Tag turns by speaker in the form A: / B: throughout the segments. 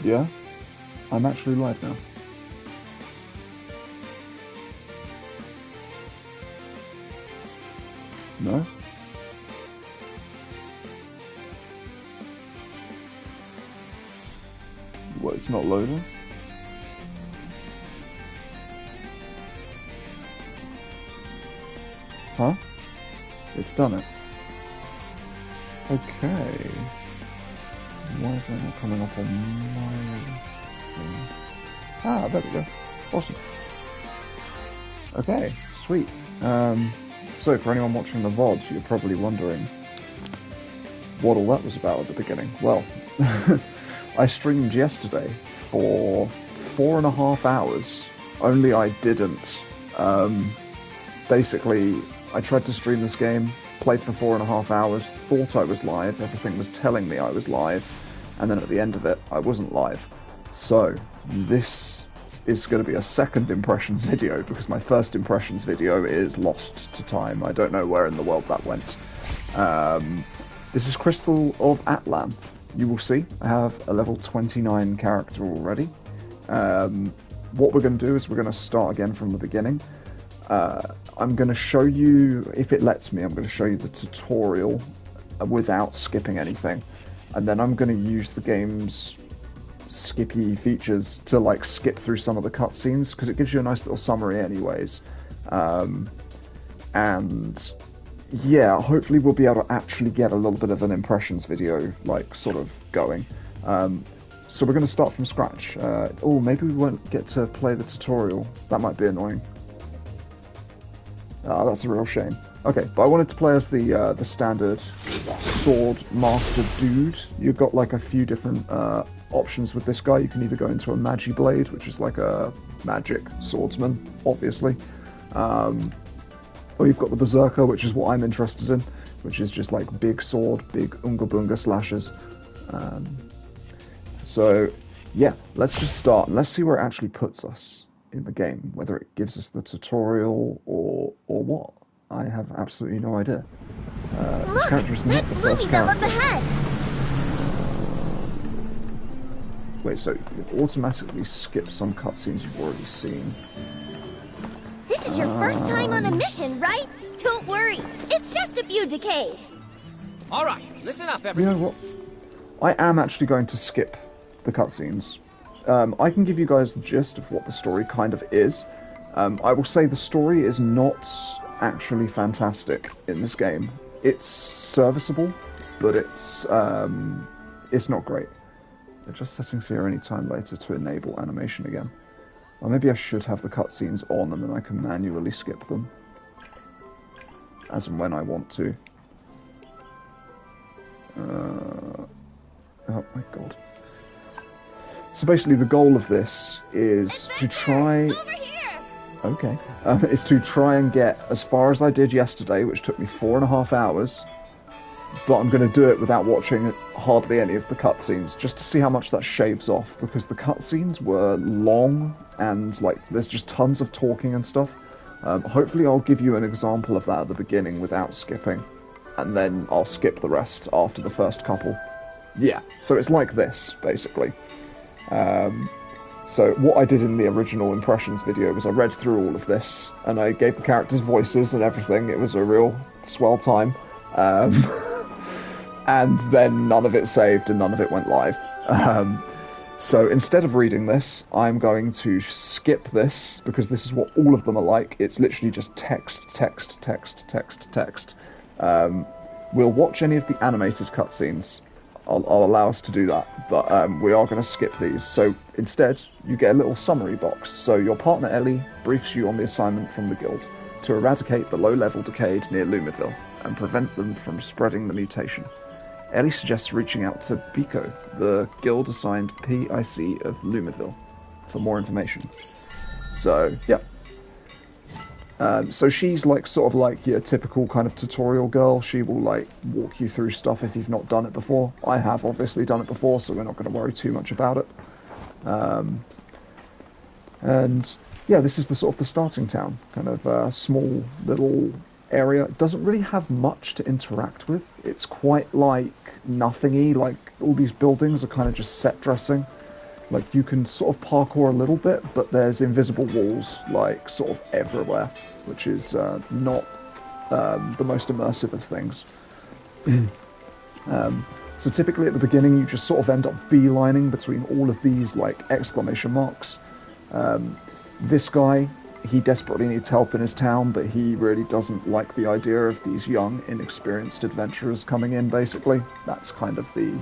A: Yeah? I'm actually live now. No? What, it's not loading? Huh? It's done it. Okay. Why is that not coming up on my thing? Ah, there we go. Awesome. Okay, sweet. So for anyone watching the VOD, you're probably wondering what all that was about at the beginning. Well, I streamed yesterday for 4.5 hours, only I didn't. Basically, I tried to stream this game, played for 4.5 hours, thought I was live, everything was telling me I was live, and then at the end of it, I wasn't live. So, this is going to be a second impressions video, because my first impressions video is lost to time. I don't know where in the world that went. This is Crystal of Atlan. You will see, I have a level 29 character already. What we're going to do is we're going to start again from the beginning. I'm going to show you, if it lets me, I'm going to show you the tutorial without skipping anything. And then I'm going to use the game's skippy features to like skip through some of the cutscenes, because it gives you a nice little summary anyways. And yeah, hopefully we'll be able to actually get a little bit of an impressions video, like, sort of going. So we're going to start from scratch. Oh, maybe we won't get to play the tutorial. That might be annoying. That's a real shame. Okay, but I wanted to play as the standard sword master dude. You've got like a few different options with this guy. You can either go into a magi blade, which is like a magic swordsman, obviously. Or you've got the berserker, which is what I'm interested in, which is just like big sword, big unga bunga slashes. So yeah, let's just start and let's see where it actually puts us in the game, whether it gives us the tutorial or what. I have absolutely no idea.
B: Look, that's Louisville up ahead.
A: Wait, so it automatically skips some cutscenes you've already seen.
B: This is your first time on a mission, right? Don't worry, it's just a few decay.
C: All right, listen up, everyone.
A: You know what? I am actually going to skip the cutscenes. I can give you guys the gist of what the story kind of is. I will say the story is not actually fantastic in this game. It's serviceable, but it's not great. Adjust settings here anytime later to enable animation again. Or maybe I should have the cutscenes on and then I can manually skip them. As and when I want to. Oh my god. So basically the goal of this is to try...
B: Over here!
A: Okay. Is to try and get as far as I did yesterday, which took me 4.5 hours. But I'm going to do it without watching hardly any of the cutscenes, just to see how much that shaves off, because the cutscenes were long, and like there's just tons of talking and stuff. Hopefully I'll give you an example of that at the beginning without skipping, and then I'll skip the rest after the first couple. Yeah, so it's like this, basically. So what I did in the original impressions video was I read through all of this, and I gave the characters voices and everything. It was a real swell time. And then none of it saved and none of it went live. So instead of reading this, I'm going to skip this, because this is what all of them are like. It's literally just text, text, text, text, text. We'll watch any of the animated cutscenes. I'll allow us to do that, but we are going to skip these. So instead, you get a little summary box. So your partner Ellie briefs you on the assignment from the guild to eradicate the low-level Decayed near Lumiville and prevent them from spreading the mutation. Ellie suggests reaching out to Biko, the guild-assigned PIC of Lumiville, for more information. So, yeah. So she's like sort of like your typical kind of tutorial girl. She will like walk you through stuff if you've not done it before. I have obviously done it before, so we're not going to worry too much about it. And yeah, this is the sort of the starting town, kind of a small little area. It doesn't really have much to interact with. It's quite like nothingy. Like all these buildings are kind of just set dressing. Like, you can sort of parkour a little bit, but there's invisible walls, like, sort of everywhere, which is not the most immersive of things. So typically at the beginning, you just sort of end up beelining between all of these, like, exclamation marks. This guy, he desperately needs help in his town, but he really doesn't like the idea of these young, inexperienced adventurers coming in, basically. That's kind of the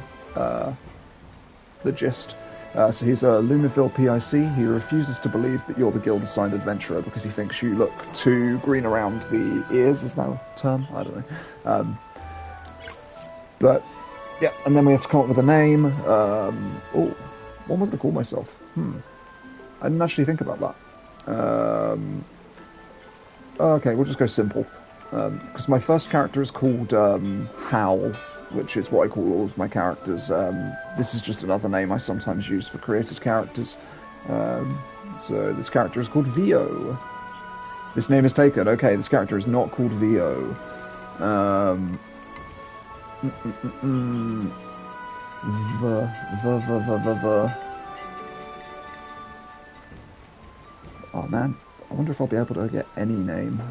A: gist. So he's a Lunaville PIC. He refuses to believe that you're the guild-assigned adventurer because he thinks you look too green around the ears, is that a term? I don't know. But, yeah, and then we have to come up with a name. What am I going to call myself? I didn't actually think about that. Okay, we'll just go simple. Because my first character is called Howl, which is what I call all of my characters. This is just another name I sometimes use for created characters. So this character is called Vio. This name is taken. Okay, this character is not called Vio. Oh man, I wonder if I'll be able to get any name.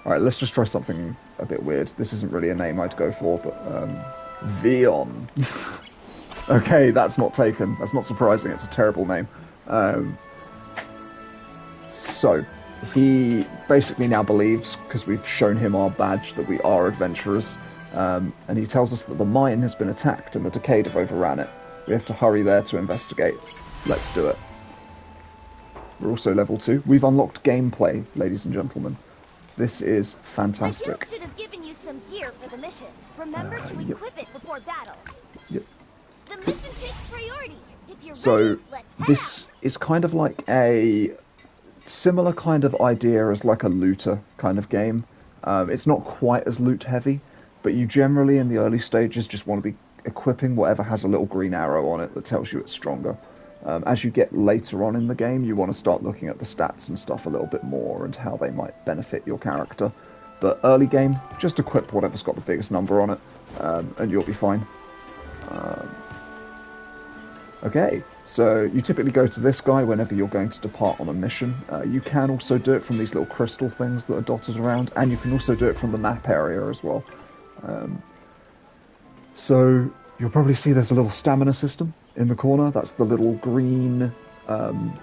A: Alright, let's just try something a bit weird. This isn't really a name I'd go for, but Vion. Okay, that's not taken. That's not surprising. It's a terrible name. So, he basically now believes, because we've shown him our badge, that we are adventurers. And he tells us that the mine has been attacked and the Decade have overran it. We have to hurry there to investigate. Let's do it. We're also level 2. We've unlocked gameplay, ladies and gentlemen. This is fantastic.
B: The guild should have given you some gear for the mission. Remember to equip it before battle.
A: Yep.
B: The mission takes priority. If you're
A: So,
B: ready, let's head
A: this is kind of like a similar kind of idea as like a looter kind of game. It's not quite as loot heavy, but you generally in the early stages just want to be equipping whatever has a little green arrow on it that tells you it's stronger. As you get later on in the game, you want to start looking at the stats and stuff a little bit more and how they might benefit your character. But early game, just equip whatever's got the biggest number on it, and you'll be fine. Okay, so you typically go to this guy whenever you're going to depart on a mission. You can also do it from these little crystal things that are dotted around, and you can also do it from the map area as well. So you'll probably see there's a little stamina system in the corner. That's the little green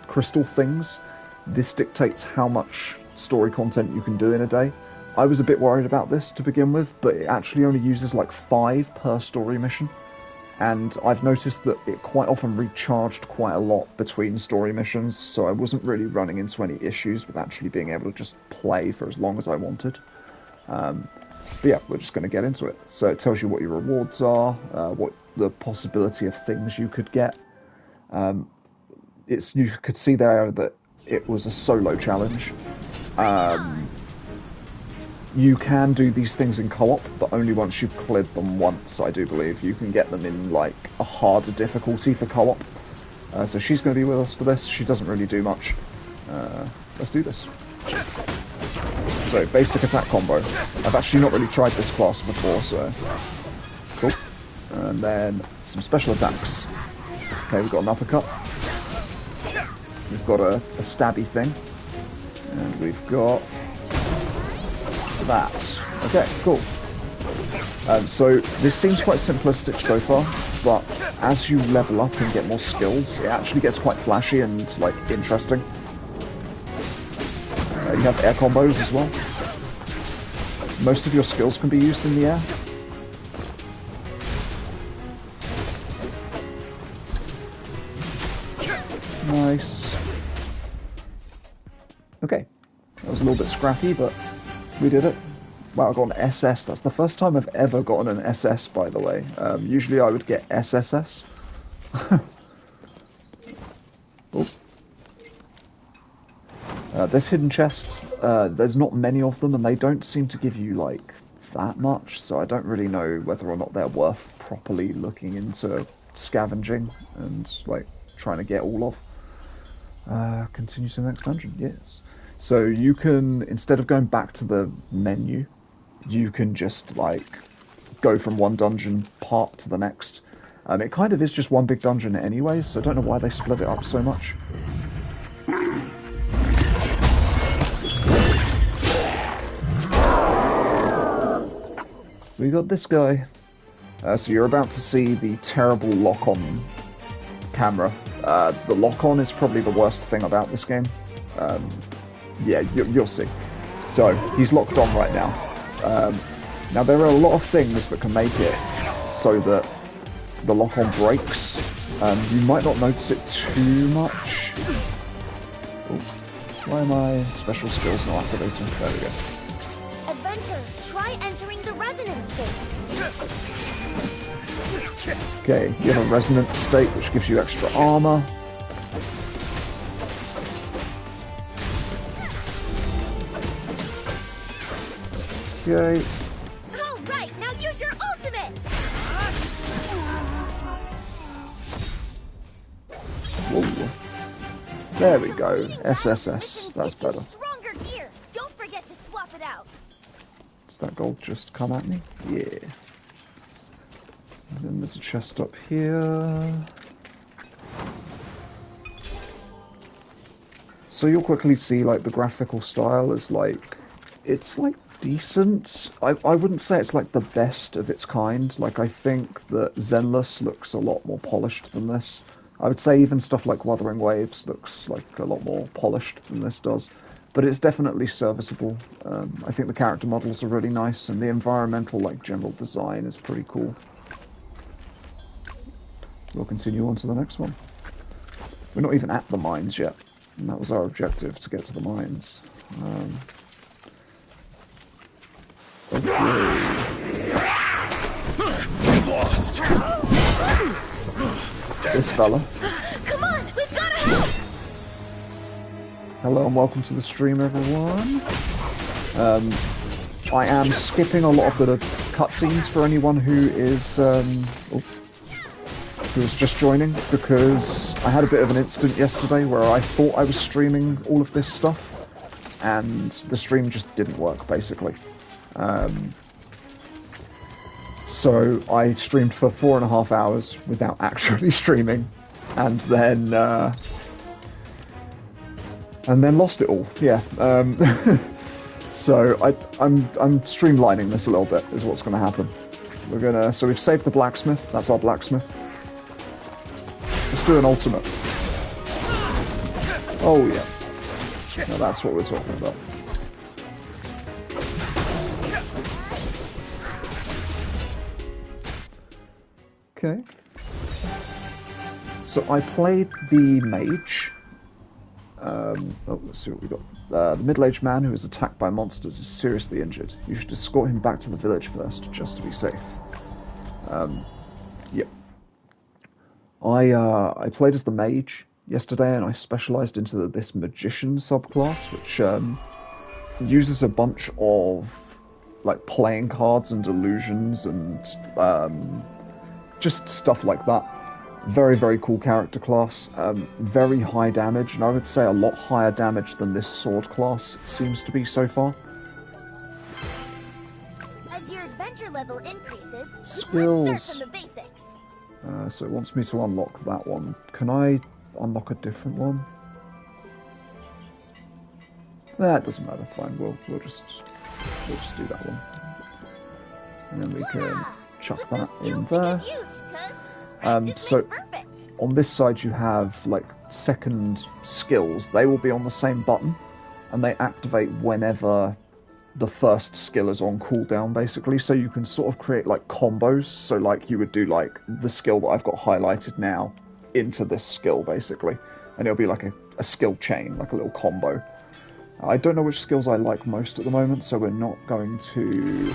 A: crystal things. This dictates how much story content you can do in a day. I was a bit worried about this to begin with, but it actually only uses like 5 per story mission. And I've noticed that it quite often recharged quite a lot between story missions, so I wasn't really running into any issues with actually being able to just play for as long as I wanted. But yeah, we're just going to get into it. So it tells you what your rewards are, what the possibility of things you could get. You could see there that it was a solo challenge. You can do these things in co-op, but only once you've cleared them once, I do believe. You can get them in, like, a harder difficulty for co-op. So she's going to be with us for this. She doesn't really do much. Let's do this. So, basic attack combo. I've actually not really tried this class before, so... Cool. And then some special attacks. Okay, we've got an uppercut. We've got a stabby thing. And we've got... that. Okay, cool. So this seems quite simplistic so far, but as you level up and get more skills, it actually gets quite flashy and like interesting. You have air combos as well. Most of your skills can be used in the air. Nice. Okay, that was a little bit scrappy, but we did it. Wow, I got an SS. That's the first time I've ever gotten an SS, by the way. Usually I would get SSS. Oh. There's hidden chests. There's not many of them, and they don't seem to give you, like, that much, so I don't really know whether or not they're worth properly looking into scavenging and, like, trying to get all of. Continue to the next dungeon, yes. So you can, instead of going back to the menu, you can just, like, go from one dungeon part to the next. It kind of is just one big dungeon anyway, so I don't know why they split it up so much. We got this guy. So you're about to see the terrible lock-on camera. The lock-on is probably the worst thing about this game. Yeah, you'll see. So, he's locked on right now. Now, there are a lot of things that can make it so that the lock-on breaks. You might not notice it too much. Oh, why are my special skills not activating? There we go.
B: Adventure, try entering the resonance state.
A: Okay, you have a resonance state which gives you extra armor. Okay.
B: All right, now use your ultimate.
A: Whoa. There we go. SSS. That's better.
B: Stronger gear. Don't forget to swap it out.
A: Does that gold just come at me? Yeah. And then there's a chest up here. So you'll quickly see, like, the graphical style is, like, it's, like, decent. I wouldn't say it's, like, the best of its kind. Like, I think that Zenless looks a lot more polished than this. I would say even stuff like Wuthering Waves looks, like, a lot more polished than this does. But it's definitely serviceable. I think the character models are really nice, and the environmental, like, general design is pretty cool. We'll continue on to the next one. We're not even at the mines yet, and that was our objective, to get to the mines. Okay.
C: Lost.
A: This fella.
B: Come on, we've got to help.
A: Hello and welcome to the stream, everyone. I am skipping a lot of the cutscenes for anyone who is just joining, because I had a bit of an incident yesterday where I thought I was streaming all of this stuff, and the stream just didn't work, basically. So I streamed for 4.5 hours without actually streaming, and then lost it all. Yeah. So I'm streamlining this a little bit, is what's going to happen. So we've saved the blacksmith. That's our blacksmith. Let's do an ultimate. Oh yeah. Now that's what we're talking about. Okay. So I played the mage. Let's see what we got. The middle-aged man who is attacked by monsters is seriously injured. You should escort him back to the village first, just to be safe. Yep. I played as the mage yesterday, and I specialised into this magician subclass, which uses a bunch of like playing cards and illusions and just stuff like that. Very, very cool character class. Very high damage, and I would say a lot higher damage than this sword class seems to be so far.
B: As your adventure level increases,
A: Skills.
B: let's start from the basics.
A: So it wants me to unlock that one. Can I unlock a different one? It doesn't matter. Fine, we'll just do that one, and then we can chuck that in there. So on this side you have like second skills. They will be on the same button, and they activate whenever the first skill is on cooldown, basically. So you can sort of create like combos. So like you would do like the skill that I've got highlighted now into this skill, basically, and it'll be like a skill chain, like a little combo. I don't know which skills I like most at the moment, so we're not going to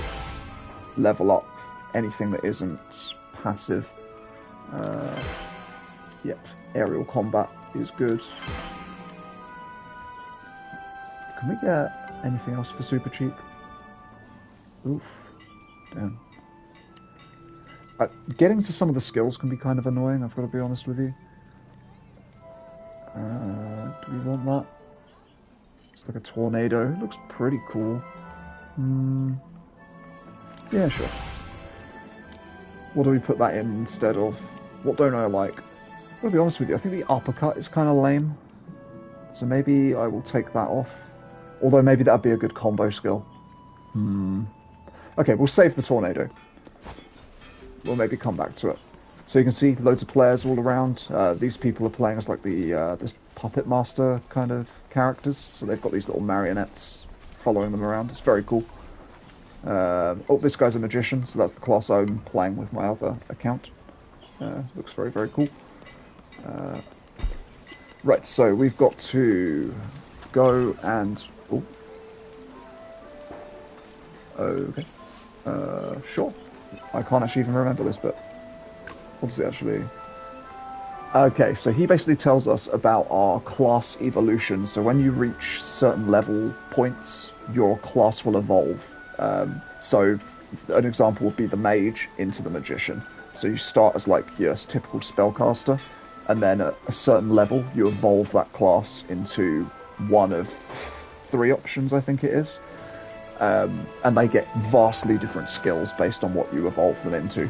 A: level up anything that isn't passive. Yep, aerial combat is good. Can we get anything else for super cheap? Oof, damn. Getting to some of the skills can be kind of annoying, I've got to be honest with you. Do we want that? It's like a tornado. It looks pretty cool. Yeah, sure. What do we put that in instead of What don't I like? I'm gonna be honest with you, I think the uppercut is kind of lame. So maybe I will take that off. Although maybe that'd be a good combo skill. Okay, we'll save the tornado. We'll maybe come back to it. So you can see loads of players all around. These people are playing as like the this puppet master kind of characters. So they've got these little marionettes following them around. It's very cool. Oh, this guy's a magician, so that's the class I'm playing with my other account. Looks very, very cool. Right, so we've got to go and... Oh. Okay. Sure. I can't actually even remember this bit. What does it actually... Okay, so he basically tells us about our class evolution. So when you reach certain level points, your class will evolve. So an example would be the mage into the magician. So you start as like your typical spellcaster, and then at a certain level you evolve that class into one of 3 options, I think it is. And they get vastly different skills based on what you evolve them into.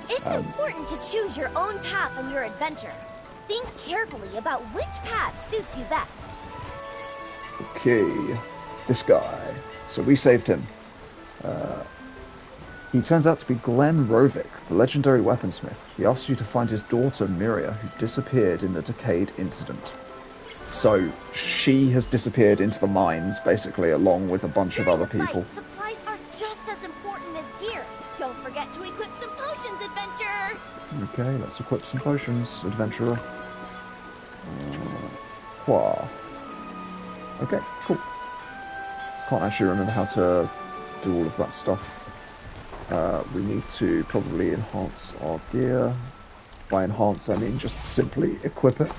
B: It's important to choose your own path on your adventure. Think carefully about which path suits you best.
A: Okay, this guy. So we saved him. He turns out to be Glenn Rovick, the legendary weaponsmith. He asks you to find his daughter, Miria, who disappeared in the Decade incident. So she has disappeared into the mines, basically, along with a bunch of other people.
B: Supplies are just as important as gear. Don't forget to equip some potions, adventurer!
A: Okay, let's equip some potions, adventurer. Wow. Okay, cool. Can't actually remember how to do all of that stuff. We need to probably enhance our gear. By enhance, I mean just simply equip it,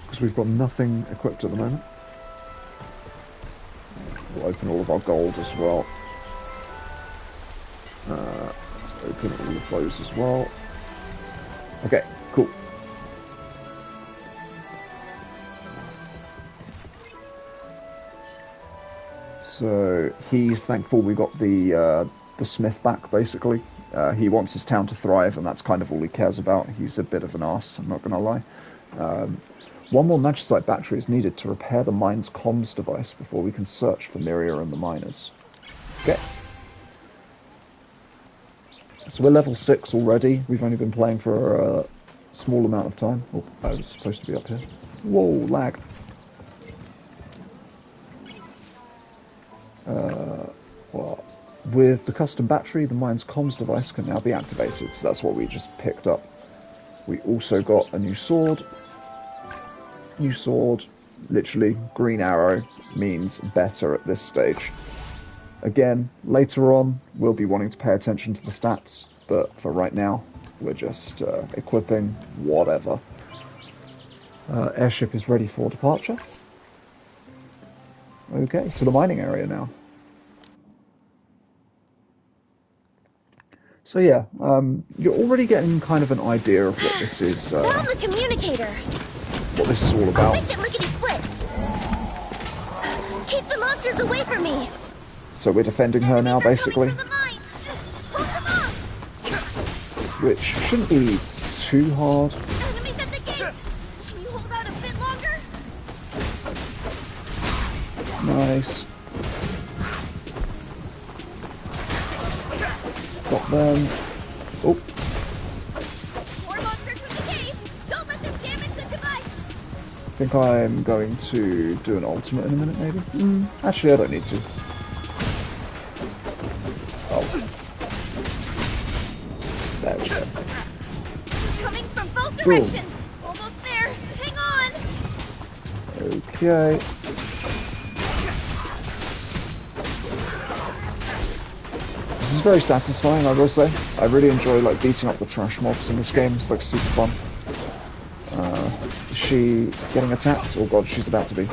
A: because we've got nothing equipped at the moment. We'll open all of our gold as well. Let's open all of those as well. Okay, cool. So he's thankful we got the smith back, basically. He wants his town to thrive, and that's kind of all he cares about. He's a bit of an arse, I'm not going to lie. One more magicite battery is needed to repair the mine's comms device before we can search for Miria and the miners. Okay. So we're level 6 already. We've only been playing for a small amount of time. Oh, I was supposed to be up here. Whoa, lag. Well, with the custom battery, the mine's comms device can now be activated, so that's what we just picked up. We also got a new sword. New sword, literally, green arrow means better at this stage. Again, later on, we'll be wanting to pay attention to the stats, but for right now, we're just equipping whatever. Airship is ready for departure. Okay, to the mining area now. So yeah, you're already getting kind of an idea of what this is.
B: Found the communicator.
A: What this is all about.
B: I'll fix it lickety-split. Keep the monsters away from me.
A: So we're defending her now, basically. Which shouldn't be too hard.
B: Enemies at the gates. Can you hold out a bit longer?
A: Nice. Got them. Oh.
B: More monsters from the cave. Don't let them damage the device.
A: I think I'm going to do an ultimate in a minute, maybe? Actually, I don't need to. Oh. There we go.
B: Coming from both directions. Almost there. Hang on.
A: Okay. This is very satisfying, I will say. I really enjoy like beating up the trash mobs in this game. It's like super fun. Is she getting attacked? Oh god, she's about to be.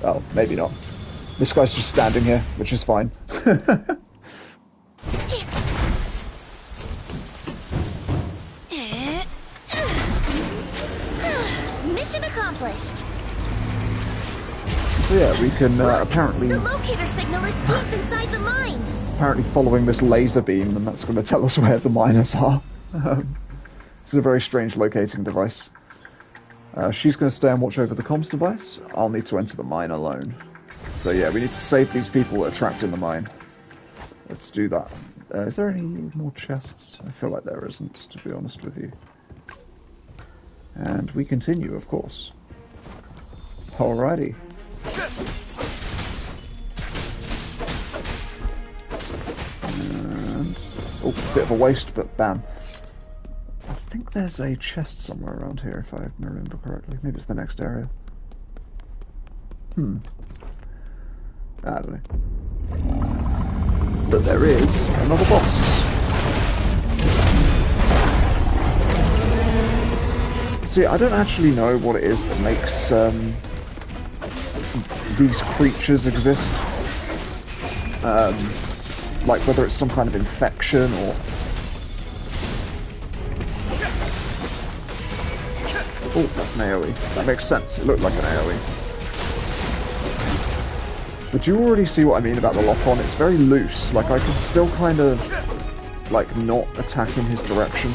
A: Oh, maybe not. This guy's just standing here, which is fine.
B: Mission accomplished.
A: So yeah, we can apparently...
B: The locator signal is deep inside the mine.
A: Apparently following this laser beam, and that's going to tell us where the miners are. It's a very strange locating device. She's going to stay and watch over the comms device. I'll need to enter the mine alone. So yeah, we need to save these people that are trapped in the mine. Let's do that. Is there any more chests? I feel like there isn't, to be honest with you. And we continue, of course. Alrighty. And... oh, bit of a waste, but bam. I think there's a chest somewhere around here, if I remember correctly. Maybe it's the next area. I don't know. But there is another boss. See, I don't actually know what it is that makes these creatures exist. Like whether it's some kind of infection or... oh, that's an AoE. That makes sense. It looked like an AoE. But you already see what I mean about the lock-on. It's very loose. Like, I can still kind of, like, not attack in his direction.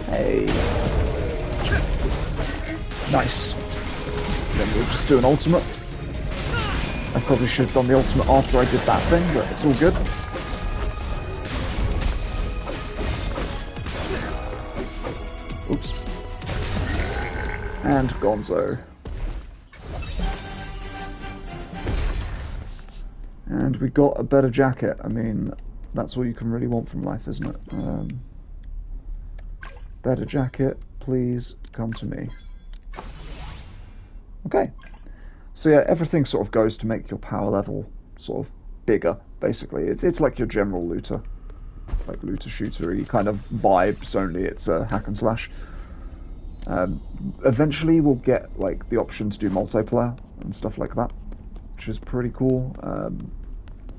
A: Hey. Nice. Then we'll just do an ultimate. I probably should have done the ultimate after I did that thing, but it's all good. Oops. And Gonzo. And we got a better jacket. I mean, that's all you can really want from life, isn't it? Better jacket, please come to me. Okay. So yeah, everything sort of goes to make your power level sort of bigger, basically. It's like your general looter. Like looter shooter-y kind of vibes, only it's a hack and slash. Eventually we'll get like the option to do multiplayer and stuff like that, which is pretty cool.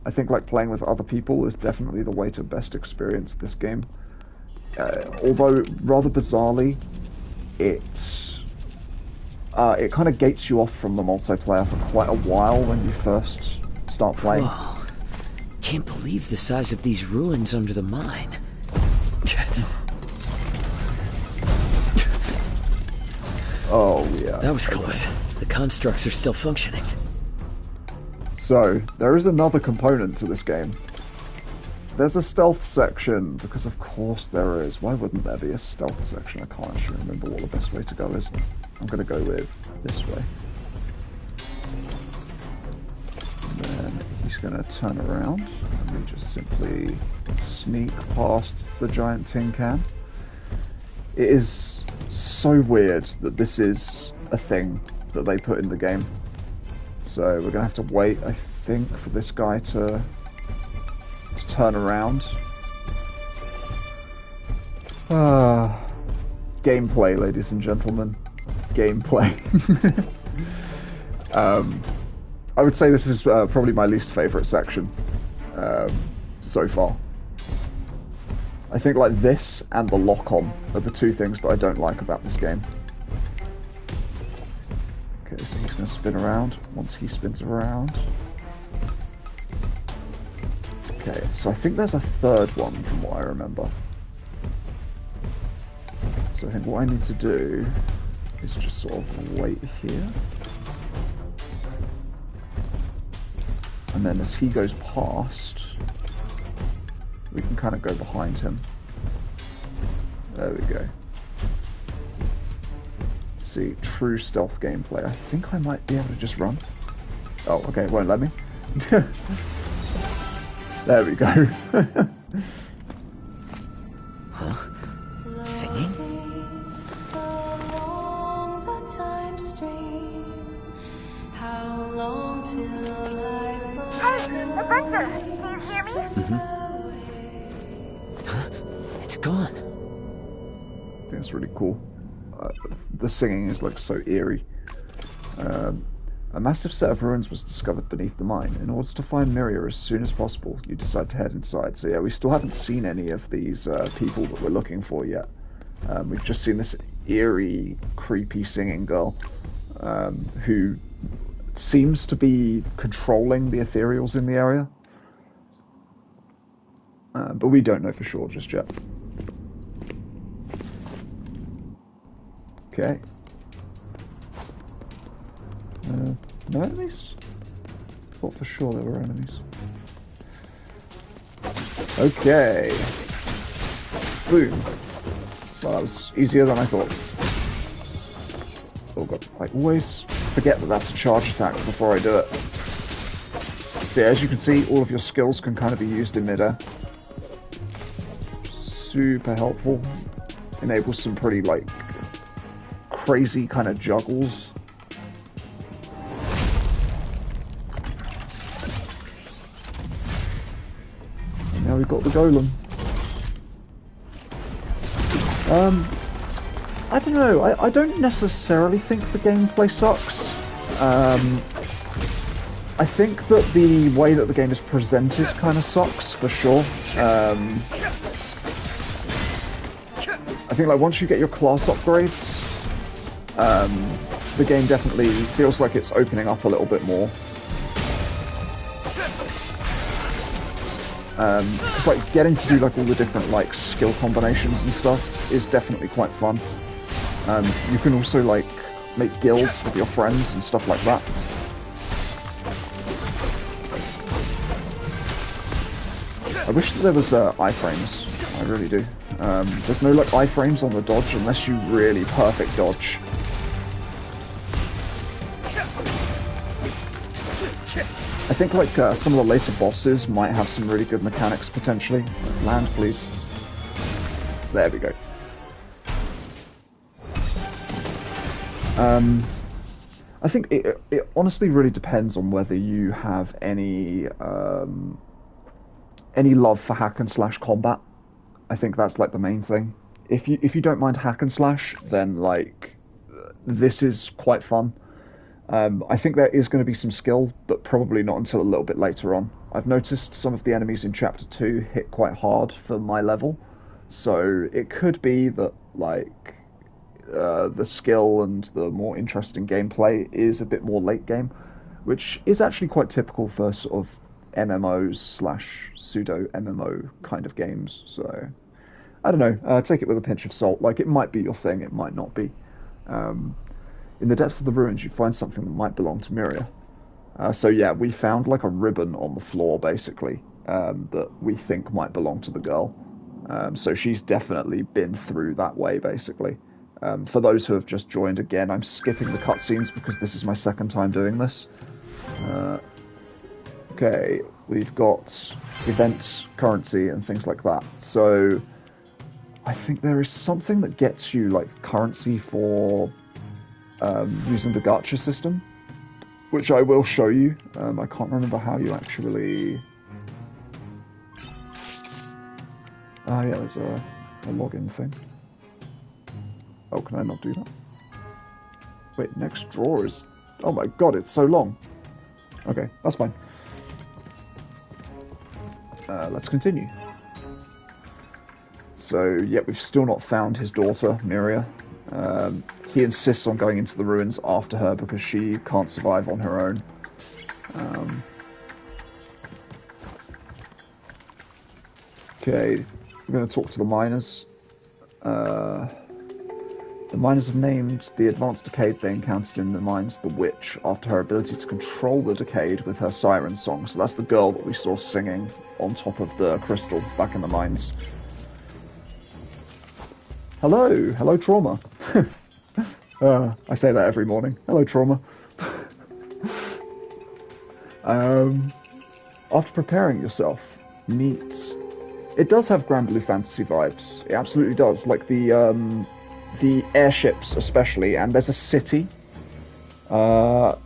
A: I think like playing with other people is definitely the way to best experience this game. Although rather bizarrely, it kind of gates you off from the multiplayer for quite a while when you first start playing.
D: Whoa. Can't believe the size of these ruins under the mine.
A: Oh, yeah.
D: That was close. The constructs are still functioning.
A: So, there is another component to this game. There's a stealth section, because of course there is. Why wouldn't there be a stealth section? I can't actually remember what the best way to go is. I'm going to go with this way. And then he's going to turn around, and we just simply sneak past the giant tin can. It is so weird that this is a thing that they put in the game. So we're going to have to wait, I think, for this guy to turn around. Gameplay, ladies and gentlemen. Gameplay. I would say this is probably my least favourite section so far. I think like this and the lock-on are the two things that I don't like about this game. Okay, so he's going to spin around. Once he spins around... okay, so I think there's a third one from what I remember. So I think what I need to do is just sort of wait here. And then as he goes past, we can kind of go behind him. There we go. See, true stealth gameplay. I think I might be able to just run. Oh, okay, it won't let me. There we go.
D: Huh? Singing?
B: Hey, Adventure! Can you hear me?
D: Huh? It's gone.
A: I think it's really cool. The singing is like so eerie. A massive set of ruins was discovered beneath the mine. In order to find Miria as soon as possible, you decide to head inside. So yeah, we still haven't seen any of these people that we're looking for yet. We've just seen this eerie, creepy singing girl who seems to be controlling the ethereals in the area. But we don't know for sure just yet. Okay. No enemies? Thought for sure there were enemies. Okay. Boom. Well, that was easier than I thought. Oh god, I always forget that that's a charge attack before I do it. So yeah, as you can see, all of your skills can kind of be used in midair. Super helpful. Enables some pretty, like, crazy kind of juggles. And now we've got the golem. I don't know, I don't necessarily think the gameplay sucks. I think that the way that the game is presented kind of sucks, for sure. I think like once you get your class upgrades, the game definitely feels like it's opening up a little bit more. It's like getting to do like all the different like skill combinations and stuff is definitely quite fun. You can also like make guilds with your friends and stuff like that. I wish that there was iframes. I really do. There's no like iframes on the dodge unless you really perfect dodge. I think like some of the later bosses might have some really good mechanics potentially. Land, please. There we go. I think it honestly really depends on whether you have any love for hack and slash combat. I think that's like the main thing. If you don't mind hack and slash, then like this is quite fun. I think there is going to be some skill, but probably not until a little bit later on. I've noticed some of the enemies in Chapter 2 hit quite hard for my level, so it could be that like the skill and the more interesting gameplay is a bit more late game, which is actually quite typical for sort of MMOs slash pseudo MMO kind of games. So I don't know. Take it with a pinch of salt. Like it might be your thing, it might not be. In the depths of the ruins, you find something that might belong to Miria. So yeah, we found like a ribbon on the floor, basically, that we think might belong to the girl. So she's definitely been through that way, basically. For those who have just joined, again, I'm skipping the cutscenes because this is my second time doing this. Okay, we've got event currency and things like that. So I think there is something that gets you like currency for using the gacha system, which I will show you. I can't remember how you actually... Ah, yeah, there's a login thing. Oh, can I not do that? Wait, next drawer is... Oh my god, it's so long. Okay, that's fine. Let's continue. So, yeah, we've still not found his daughter, Miria. He insists on going into the ruins after her because she can't survive on her own. Okay, we're going to talk to the miners. The miners have named the advanced Decade they encountered in the mines the Witch, after her ability to control the Decade with her siren song. So that's the girl that we saw singing on top of the crystal back in the mines. Hello! Hello, Trauma! I say that every morning. Hello, Trauma. After preparing yourself, meet... It does have Grand Blue Fantasy vibes. It absolutely does. Like the airships especially, and there's a city. The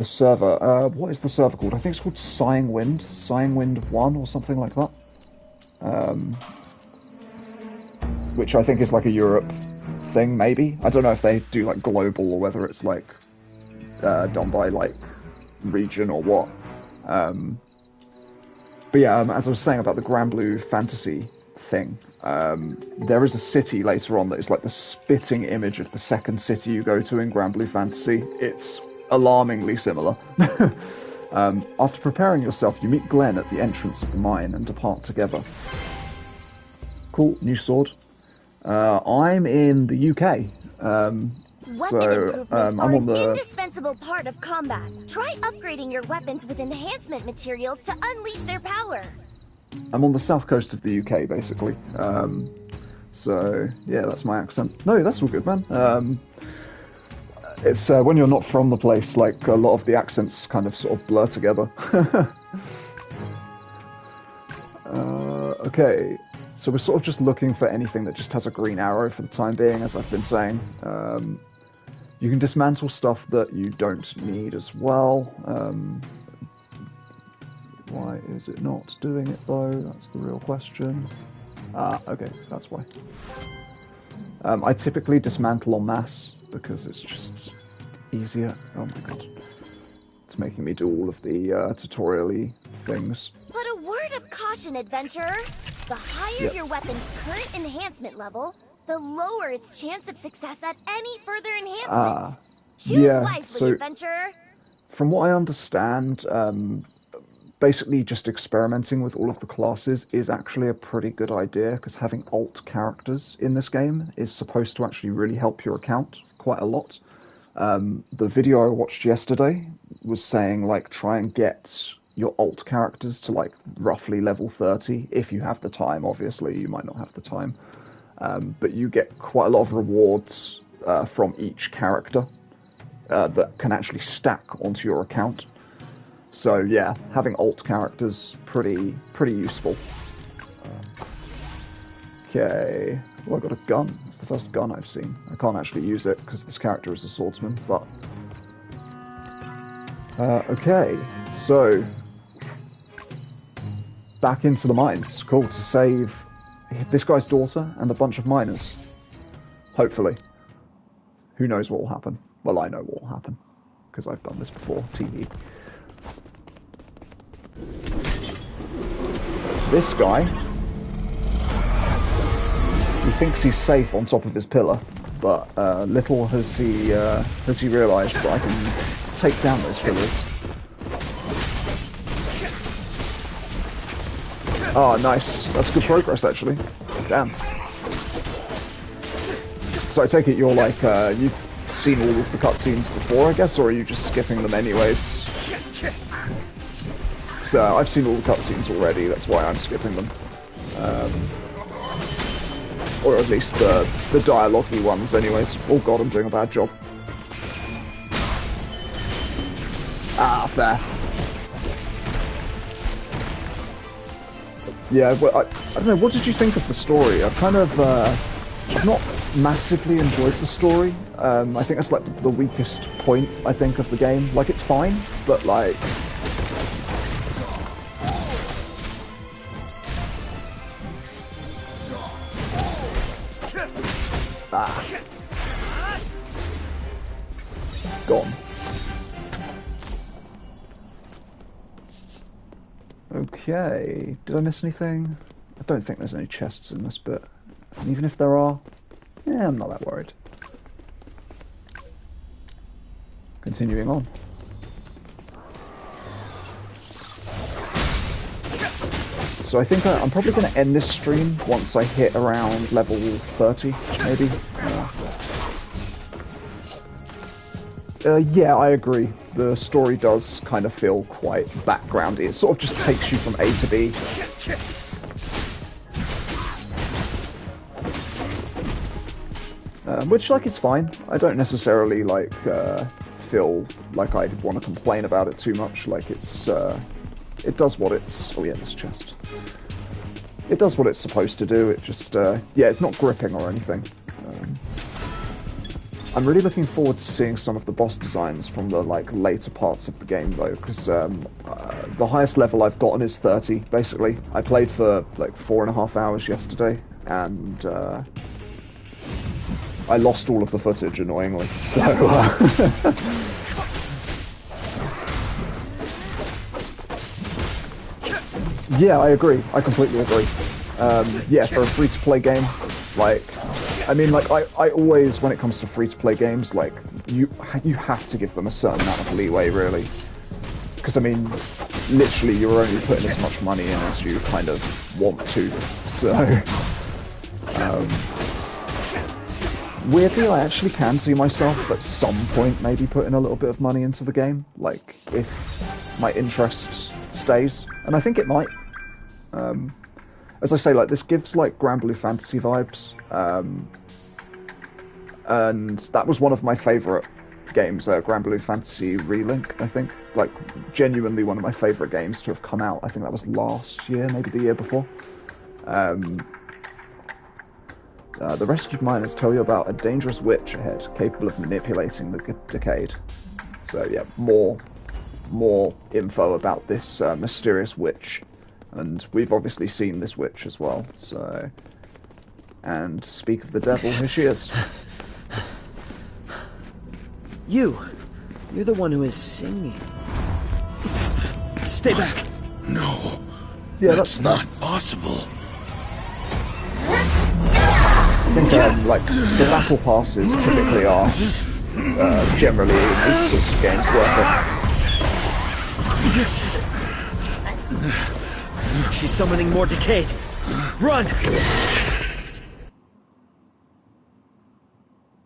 A: server. What is the server called? I think it's called Sighing Wind. Sighing Wind 1 or something like that. Which I think is like a Europe thing, maybe. I don't know if they do like global or whether it's like done by like region or what. But yeah, as I was saying about the Grand Blue Fantasy thing, there is a city later on that is like the spitting image of the second city you go to in Grand Blue Fantasy. It's alarmingly similar. After preparing yourself, you meet Glenn at the entrance of the mine and depart together. Cool, new sword. I'm in the UK.
B: Weapon improvements
A: I'm
B: are
A: on
B: an
A: the...
B: indispensable part of combat. Try upgrading your weapons with enhancement materials to unleash their power.
A: I'm on the south coast of the UK, basically. So, yeah, that's my accent. No, that's all good, man. It's when you're not from the place, like, a lot of the accents kind of sort of blur together. Okay, so we're sort of just looking for anything that just has a green arrow for the time being, as I've been saying. You can dismantle stuff that you don't need as well. Why is it not doing it, though? That's the real question. Okay, that's why. I typically dismantle en masse, because it's just easier. Oh my god. It's making me do all of the tutorial-y things.
B: But a word of caution, adventurer. The higher your weapon's current enhancement level, the lower its chance of success at any further enhancements. Choose wisely, adventurer.
A: From what I understand, basically just experimenting with all of the classes is actually a pretty good idea, because having alt characters in this game is supposed to actually really help your account quite a lot. The video I watched yesterday was saying, like, try and get your alt characters to, like, roughly level 30, if you have the time. Obviously, you might not have the time. But you get quite a lot of rewards from each character that can actually stack onto your account. So yeah, having alt characters pretty useful. Okay, well, I got a gun. It's the first gun I've seen. I can't actually use it because this character is a swordsman, but okay, so back into the mines. Cool, to save this guy's daughter and a bunch of miners. Hopefully. Who knows what will happen? Well, I know what will happen because I've done this before. TV. This guy, he thinks he's safe on top of his pillar, but little has he realised that I can take down those pillars. Oh, nice. That's good progress, actually. Damn. So I take it you're like, you've seen all of the cutscenes before, I guess, or are you just skipping them anyways? So I've seen all the cutscenes already, that's why I'm skipping them. Or at least the dialogue-y ones anyways. Oh god, I'm doing a bad job. Ah, fair. Yeah, well, I don't know, what did you think of the story? I've kind of, I've not massively enjoyed the story. I think that's like the weakest point, I think, of the game. Like, it's fine, but like... Gone. Okay, did I miss anything? I don't think there's any chests in this bit. And even if there are, yeah, I'm not that worried. Continuing on. So I think I'm probably going to end this stream once I hit around level 30, maybe. Yeah, I agree. The story does kind of feel quite backgroundy. It sort of just takes you from A to B. Which, like, it's fine. I don't necessarily, like, feel like I'd want to complain about it too much. Like, it's, it does what it's... Oh yeah, this chest. It does what it's supposed to do. It just, yeah, it's not gripping or anything. I'm really looking forward to seeing some of the boss designs from the, like, later parts of the game, though, because the highest level I've gotten is 30, basically. I played for, like, 4.5 hours yesterday, and I lost all of the footage, annoyingly, so... Yeah, I agree. I completely agree. Yeah, for a free-to-play game, like... I mean, like, I always, when it comes to free-to-play games, like, you have to give them a certain amount of leeway, really. because I mean, literally, you're only putting as much money in as you kind of want to. So, weirdly, I actually can see myself at some point maybe putting a little bit of money into the game, like if my interest stays, and I think it might. As I say, like this gives like Grand Blue Fantasy vibes, and that was one of my favourite games, Grand Blue Fantasy Relink, I think. Like, genuinely one of my favourite games to have come out. I think that was last year, maybe the year before. The rescued miners tell you about a dangerous witch ahead, capable of manipulating the decayed. So yeah, more info about this mysterious witch. And we've obviously seen this witch as well, so... And speak of the devil, here she is.
D: You're the one who is singing. Stay back.
E: No,
A: yeah,
E: that's not possible.
A: I think like the battle passes typically are generally in these sorts of games worth
D: it. She's summoning more decayed. Run!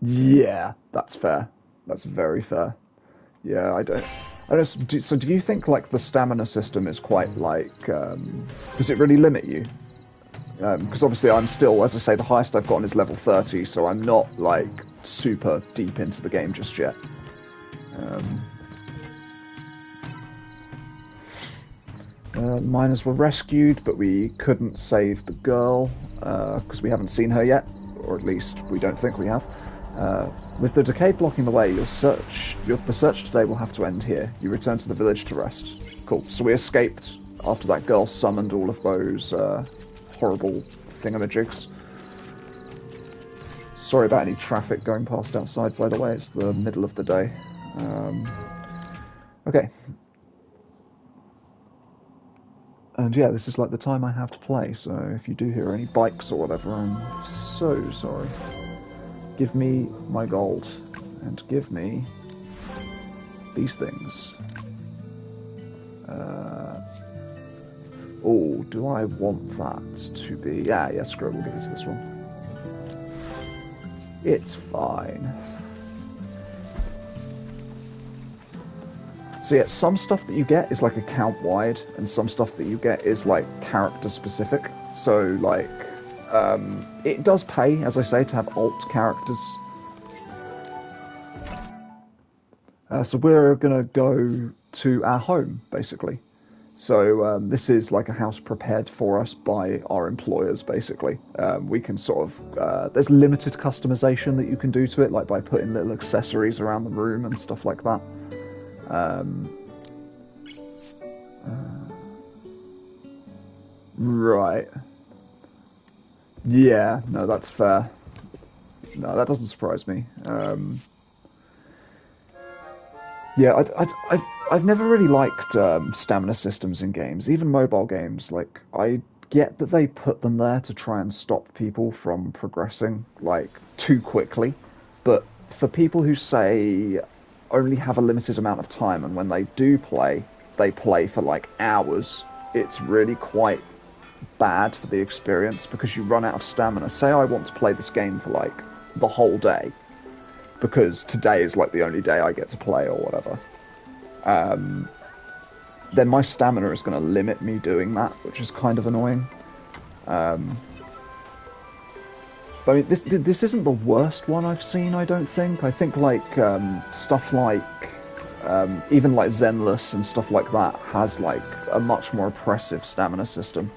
A: Yeah, that's fair. That's very fair. Yeah, I don't. So, do you think like the stamina system is quite like? Does it really limit you? Because obviously I'm still, as I say, the highest I've gotten is level 30, so I'm not like super deep into the game just yet. Miners were rescued, but we couldn't save the girl because we haven't seen her yet, or at least we don't think we have. With the decay blocking the way, the search today will have to end here. You return to the village to rest. Cool. So we escaped after that girl summoned all of those horrible thingamajigs. Sorry about any traffic going past outside, by the way. It's the middle of the day. Okay. And yeah, this is like the time I have to play, so if you do hear any bikes or whatever, I'm so sorry. Give me my gold, and give me these things. Oh, do I want that to be... yeah, screw it, we'll give it to this one. It's fine. So yeah, some stuff that you get is like account-wide, and some stuff that you get is like character-specific. So like, it does pay, as I say, to have alt characters. So we're gonna go to our home, basically. So this is like a house prepared for us by our employers, basically. We can sort of... there's limited customization that you can do to it, like by putting little accessories around the room and stuff like that. Right. Yeah, no, that's fair. No, that doesn't surprise me. Yeah, I've never really liked stamina systems in games, even mobile games. Like, I get that they put them there to try and stop people from progressing, like, too quickly. But for people who, say, only have a limited amount of time, and when they do play, they play for, like, hours, it's really quite bad for the experience, because you run out of stamina. Say I want to play this game for, like, the whole day, because today is like the only day I get to play or whatever, then my stamina is going to limit me doing that, which is kind of annoying. But I mean, this isn't the worst one I've seen, I don't think. I think like stuff like even like Zenless and stuff like that has like a much more oppressive stamina system.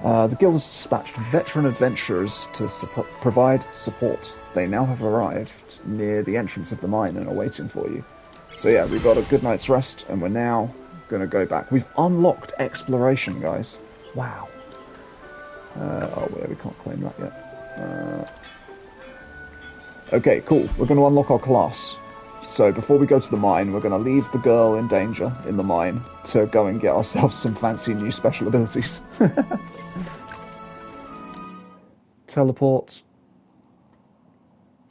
A: The guild has dispatched veteran adventurers to provide support. They now have arrived near the entrance of the mine and are waiting for you. So yeah, we've got a good night's rest, and we're now going to go back. We've unlocked exploration, guys. Wow. Oh, yeah, we can't claim that yet. Okay, cool. We're going to unlock our class. So before we go to the mine, we're going to leave the girl in danger in the mine to go and get ourselves some fancy new special abilities. Teleport.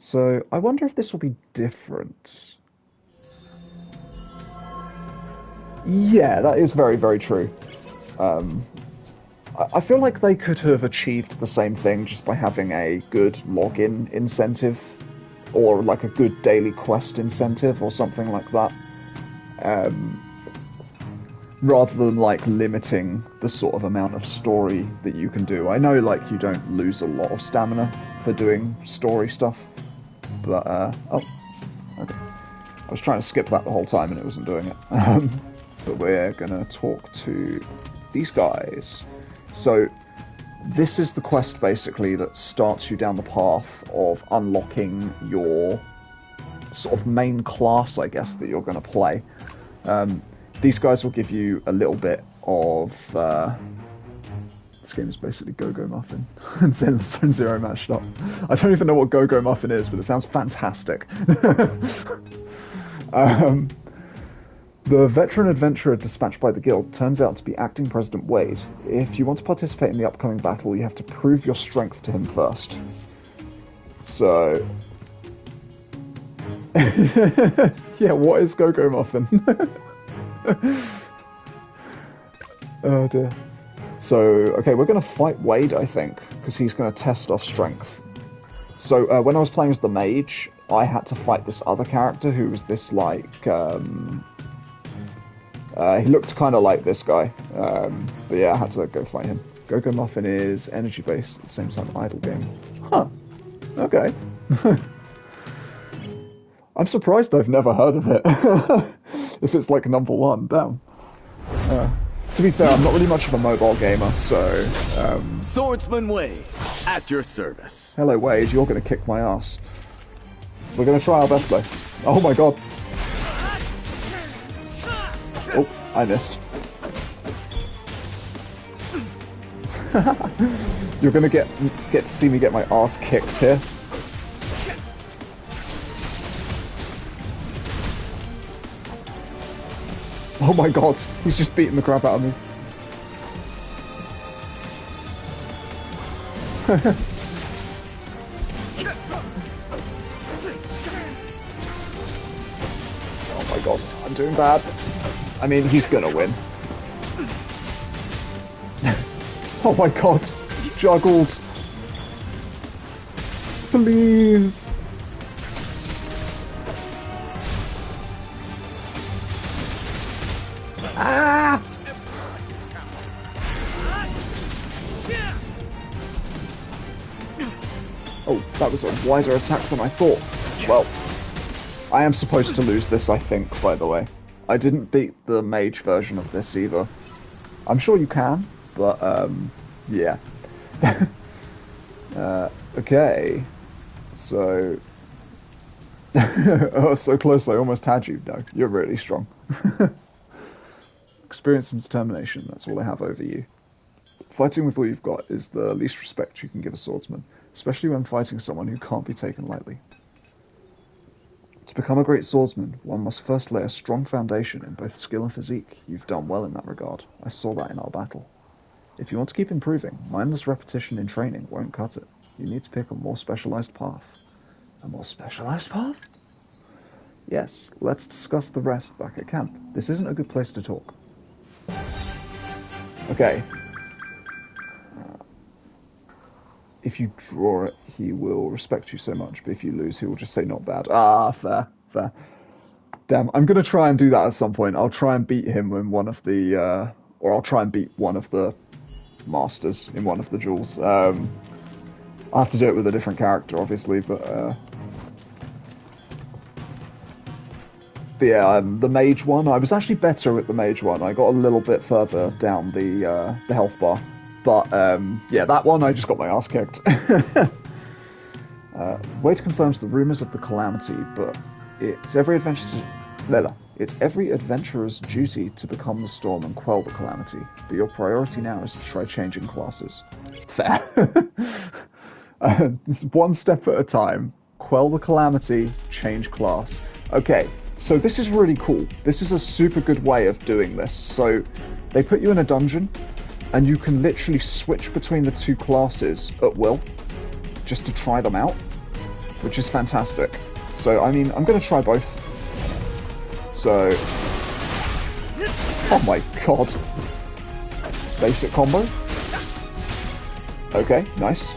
A: So I wonder if this will be different. Yeah, that is very, very true. I feel like they could have achieved the same thing just by having a good login incentive, or like a good daily quest incentive, or something like that. Rather than like limiting the sort of amount of story that you can do. I know like you don't lose a lot of stamina for doing story stuff, but oh, okay. I was trying to skip that the whole time and it wasn't doing it. But we're gonna talk to these guys. So this is the quest basically that starts you down the path of unlocking your sort of main class, I guess, that you're going to play. These guys will give you a little bit of... this game is basically Go-Go Muffin and Zone Zero mashed up. I don't even know what Go-Go Muffin is, but it sounds fantastic. The veteran adventurer dispatched by the guild turns out to be acting President Wade. If you want to participate in the upcoming battle, you have to prove your strength to him first. So... yeah, what is Go-Go Muffin? Oh dear. So, okay, we're going to fight Wade, I think, because he's going to test our strength. So, when I was playing as the mage, I had to fight this other character who was this, like, he looked kind of like this guy. But yeah, I had to go fight him. Go-Go Muffin is energy-based, at the same time idle game. Huh. Okay. I'm surprised I've never heard of it. If it's like number one, damn. To be fair, I'm not really much of a mobile gamer, so...
F: Swordsman Wade, at your service.
A: Hello, Wade, you're going to kick my ass. We're going to try our best, though. Oh my god. Oh, I missed. You're going to get to see me get my ass kicked here. Oh my god, he's just beating the crap out of me. Oh my god, I'm doing bad. I mean, he's gonna win. Oh my god, juggled. Please. Ah! Oh, that was a wiser attack than I thought. Well, I am supposed to lose this, I think, by the way. I didn't beat the mage version of this either. I'm sure you can, but, yeah. Okay. So... oh, so close, I almost had you. No, you're really strong. Experience and determination, that's all I have over you. Fighting with all you've got is the least respect you can give a swordsman, especially when fighting someone who can't be taken lightly. To become a great swordsman, one must first lay a strong foundation in both skill and physique. You've done well in that regard. I saw that in our battle. If you want to keep improving, mindless repetition in training won't cut it. You need to pick a more specialized path. A more specialized path? Yes, let's discuss the rest back at camp. This isn't a good place to talk. Okay. If you draw it, he will respect you so much, but if you lose, he will just say not bad. Ah, fair, fair. Damn, I'm going to try and do that at some point. I'll try and beat him in one of the, or I'll try and beat one of the masters in one of the duels. I'll have to do it with a different character, obviously, but yeah, the mage one, I was actually better with the mage one. I got a little bit further down the health bar. But, yeah, that one, I just got my ass kicked. Wade confirms the rumours of the calamity, but it's every adventurer's duty to become the storm and quell the calamity. But your priority now is to try changing classes. Fair. It's one step at a time. Quell the calamity, change class. Okay, so this is really cool. This is a super good way of doing this. So, they put you in a dungeon, and you can literally switch between the two classes at will, just to try them out, which is fantastic. So, I mean, I'm going to try both. So, Oh my god. Basic combo. Okay, nice.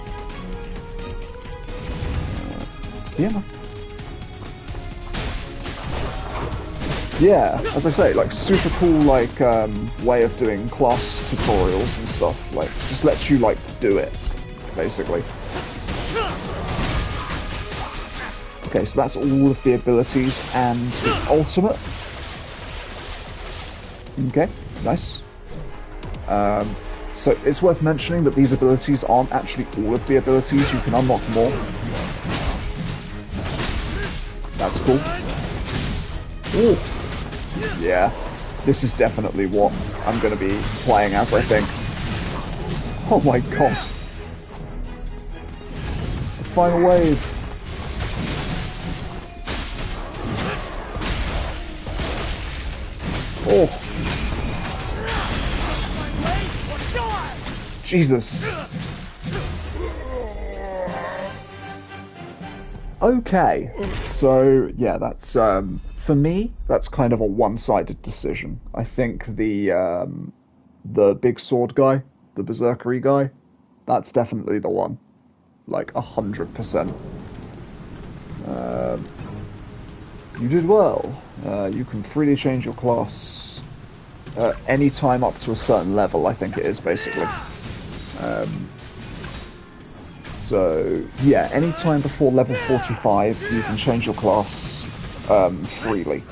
A: Yeah, man. Yeah, as I say, like, super cool, like, way of doing class tutorials and stuff. Like, just lets you, like, do it, basically. Okay, so that's all of the abilities and the ultimate. Okay, nice. So it's worth mentioning that these abilities aren't actually all of the abilities. You can unlock more. That's cool. Ooh. Yeah, this is definitely what I'm going to be playing as, I think. Oh my god. The final wave. Oh. Jesus. Okay, so yeah, that's for me. That's kind of a one-sided decision. I think the big sword guy, the berserkery guy, that's definitely the one, like 100%. You did well. You can freely change your class any time up to a certain level. I think it is basically. So, yeah, anytime before level 45, you can change your class freely.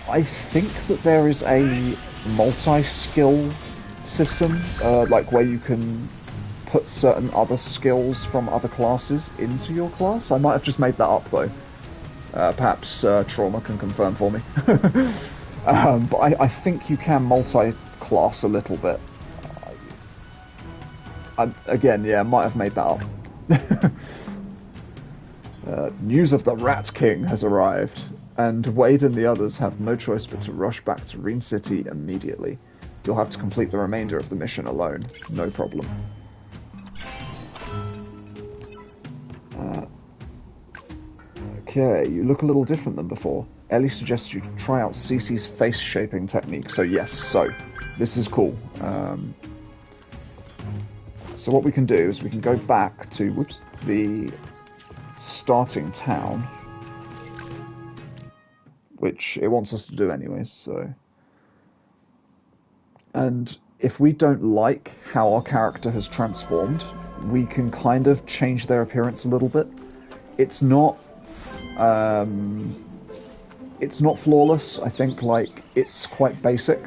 A: I think that there is a multi-skill system, like where you can put certain other skills from other classes into your class. I might have just made that up, though. Perhaps Trauma can confirm for me. But I think you can multi-class a little bit. Again, yeah, I might have made that up. News of the Rat King has arrived, and Wade and the others have no choice but to rush back to Reen City immediately. You'll have to complete the remainder of the mission alone. No problem. Okay, you look a little different than before. Ellie suggests you try out Cece's face-shaping technique, so yes, this is cool. So what we can do is we can go back to, the starting town, which it wants us to do anyways, so... And if we don't like how our character has transformed, we can kind of change their appearance a little bit. It's not flawless. I think, like, it's quite basic.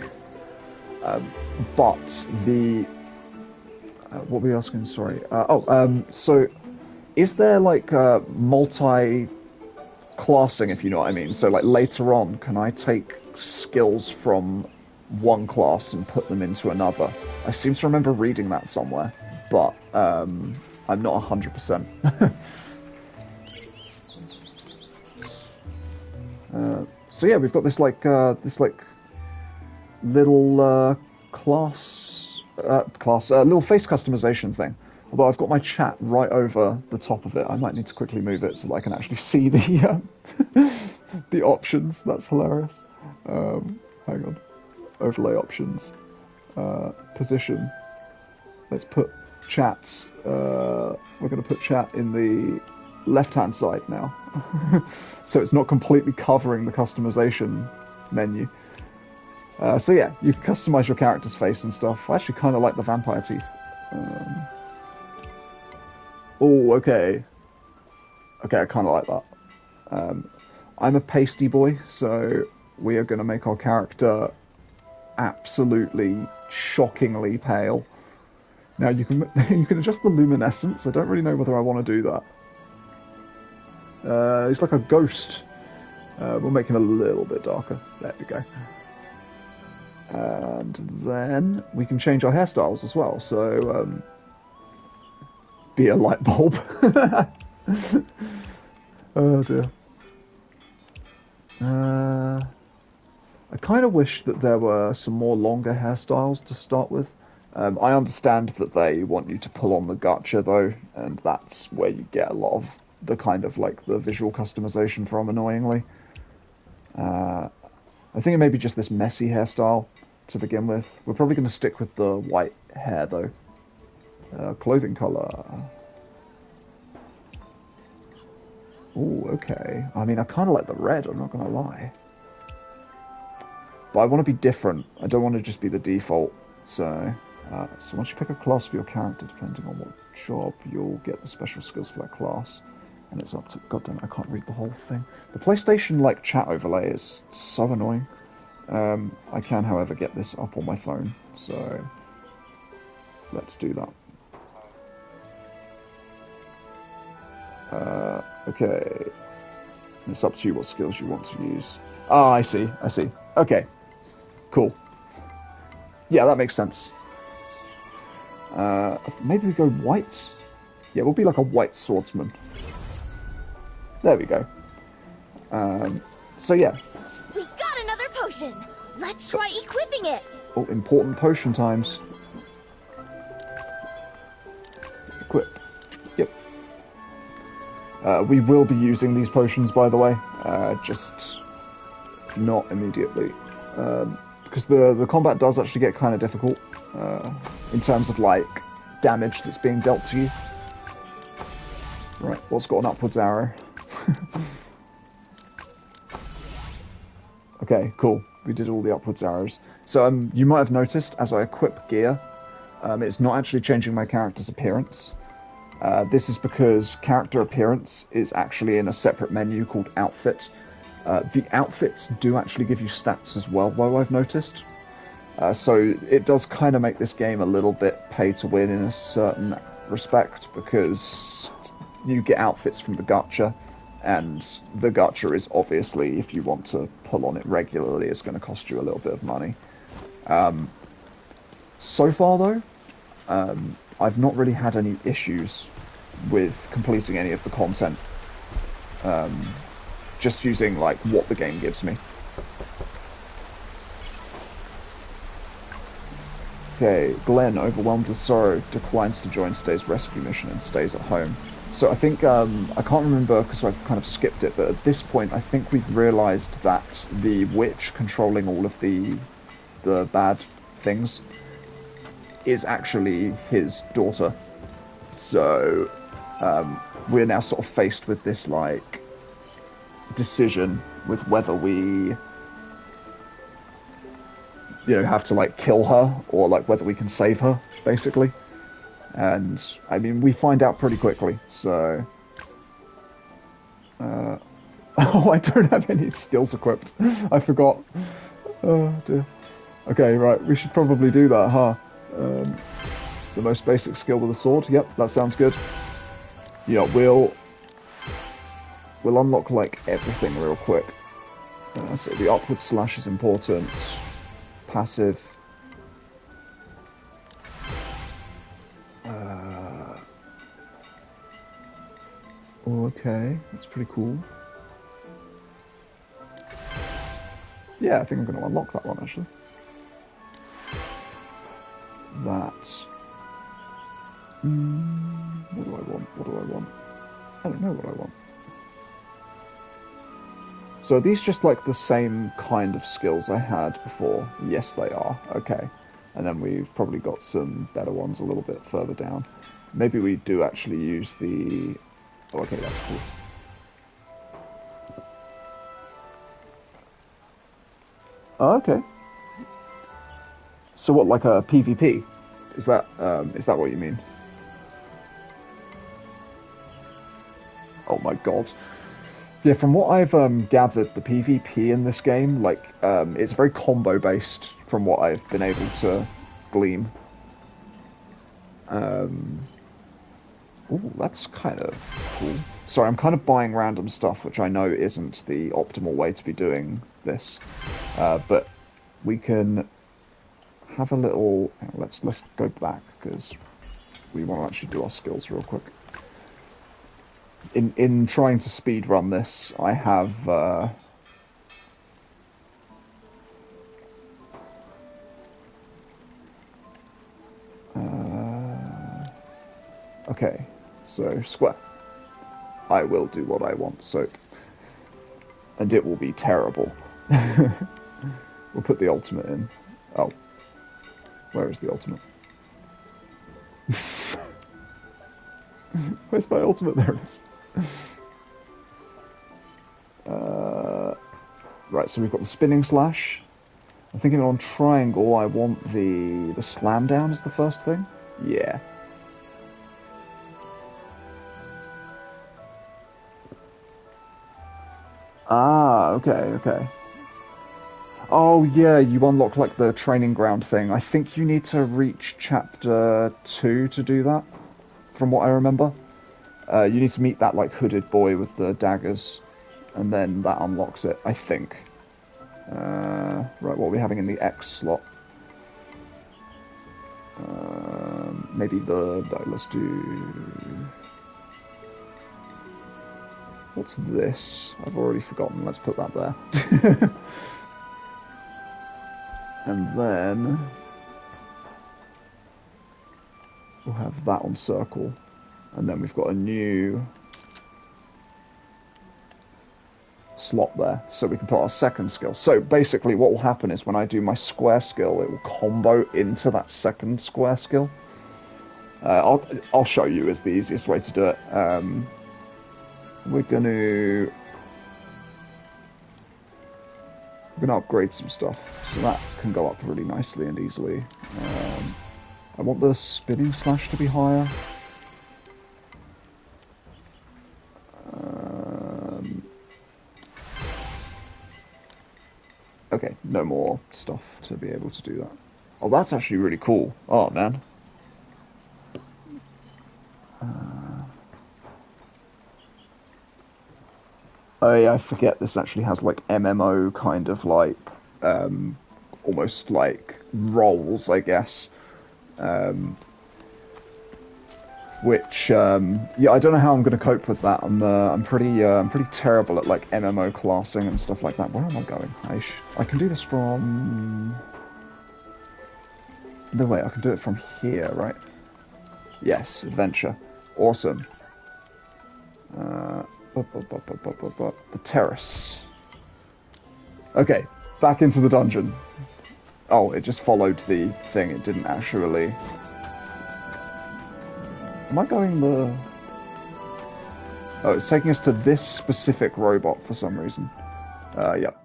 A: But the... what were we asking? Sorry. So is there, like, multi-classing, if you know what I mean? So, like, later on, can I take skills from one class and put them into another? I seem to remember reading that somewhere, but I'm not 100%. So yeah, we've got this little little face customization thing. Although I've got my chat right over the top of it, I might need to quickly move it so that I can actually see the the options. That's hilarious. Hang on, overlay options, position. Let's put chat. We're going to put chat in the left-hand side now, so it's not completely covering the customization menu. So yeah, you can customize your character's face and stuff. I actually kind of like the vampire teeth. Oh, okay. Okay, I kind of like that. I'm a pasty boy, so we are going to make our character absolutely shockingly pale. Now you can adjust the luminescence. I don't really know whether I want to do that. He's like a ghost. We'll make him a little bit darker. There we go. And then we can change our hairstyles as well. So, be a light bulb. Oh dear. I kind of wish that there were some more longer hairstyles to start with. I understand that they want you to pull on the gotcha though, and that's where you get a lot of the kind of like the visual customization from, annoyingly. I think it may be just this messy hairstyle. to begin with. We're probably going to stick with the white hair, though. Clothing color. Oh, okay. I mean, I kind of like the red, I'm not going to lie. But I want to be different. I don't want to just be the default. So once you pick a class for your character, depending on what job, you'll get the special skills for that class. And it's up to... God damn it, I can't read the whole thing. The PlayStation, like, chat overlay is so annoying. I can, however, get this up on my phone. So let's do that. Okay. It's up to you what skills you want to use. Ah, I see. Okay. Cool. Yeah, that makes sense. Maybe we go white? Yeah, we'll be like a white swordsman. There we go. So yeah.
B: We got another potion! Let's try equipping it!
A: Oh, important potion times. Equip. Yep. We will be using these potions, by the way. Just not immediately. Because the combat does actually get kind of difficult. In terms of, like, damage that's being dealt to you. Right, what's got an upwards arrow? Okay, cool. We did all the upwards arrows. So you might have noticed, as I equip gear, it's not actually changing my character's appearance. This is because character appearance is actually in a separate menu called Outfit. The outfits do actually give you stats as well, though, I've noticed. So it does kind of make this game a little bit pay to win in a certain respect, because you get outfits from the gacha, and the gacha is obviously, if you want to pull on it regularly, it's going to cost you a little bit of money. So far, though, I've not really had any issues with completing any of the content. Just using, like, what the game gives me. Okay, Glenn, overwhelmed with sorrow, declines to join today's rescue mission and stays at home. So I think, I can't remember because I've kind of skipped it, but at this point I think we've realised that the witch controlling all of the bad things is actually his daughter. So we're now sort of faced with this, like, decision with whether we, have to, like, kill her, or, like, whether we can save her, basically. And, I mean, we find out pretty quickly, so... Oh, I don't have any skills equipped. I forgot. Oh, dear. Okay, right, we should probably do that, huh? The most basic skill with a sword. Yep, that sounds good. Yeah, we'll unlock, like, everything real quick. So the upward slash is important. Passive. Okay, that's pretty cool. Yeah, I think I'm going to unlock that one, actually. That. What do I want? I don't know what I want. So are these just, like, the same kind of skills I had before? Yes, they are. Okay. And then we've probably got some better ones a little bit further down. Maybe we do actually use the... Oh, okay, that's cool. Oh, okay. So what, like a PvP? Is that what you mean? Oh my god. Yeah, from what I've gathered, the PvP in this game, like, it's very combo-based, from what I've been able to glean. Ooh, that's kind of cool. Sorry, I'm kind of buying random stuff, which I know isn't the optimal way to be doing this. But we can have a little... Let's go back, because we want to actually do our skills real quick. In trying to speed run this, I have okay, so square. I will do what I want, so, and it will be terrible. We'll put the ultimate in. Oh. Where is the ultimate? Where's my ultimate? There it is. Right, so we've got the spinning slash. I'm thinking on triangle, I want the slam down as the first thing. Yeah. Ah, okay. Oh yeah, you unlock like the training ground thing. I think you need to reach chapter 2 to do that, from what I remember. You need to meet that like hooded boy with the daggers, and then that unlocks it, I think. Right, what are we having in the X slot? Maybe no, let's do... What's this? I've already forgotten. Let's put that there. And then we'll have that on circle. And then we've got a new slot there, so we can put our second skill. So basically what will happen is when I do my square skill, it will combo into that second square skill. I'll show you as the easiest way to do it. We're gonna upgrade some stuff, so that can go up really nicely and easily. I want the spinning slash to be higher. Okay, no more stuff to be able to do that. Oh, that's actually really cool. Oh, man. Oh yeah, I forget this actually has like MMO kind of like, almost like roles, I guess. Which, yeah, I don't know how I'm going to cope with that. I'm pretty terrible at like MMO classing and stuff like that. Where am I going? I can do this from... No, wait, I can do it from here, right? Yes, adventure. Awesome. The terrace. Okay, back into the dungeon. Oh, it just followed the thing. It didn't actually... Am I going the... Oh, it's taking us to this specific robot for some reason. Yep.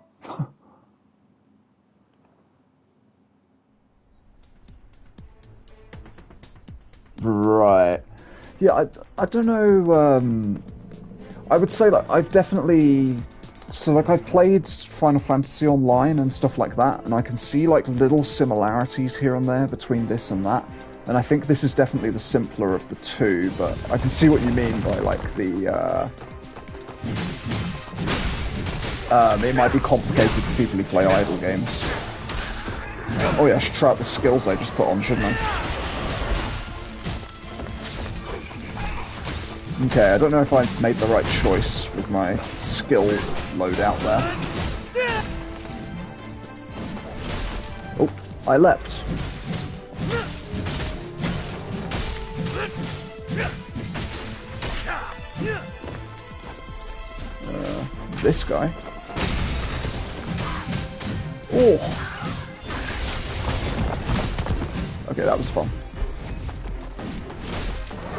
A: Right. Yeah, I don't know, I would say that I've definitely... So, like, I've played Final Fantasy Online and stuff like that, and I can see, like, little similarities here and there between this and that. And I think this is definitely the simpler of the two, but I can see what you mean by, like, the, it might be complicated for people who play idle games. Oh yeah, I should try out the skills I just put on, shouldn't I? Okay, I don't know if I made the right choice with my skill loadout there. Oh, I leapt. This guy. Oh! Okay, that was fun.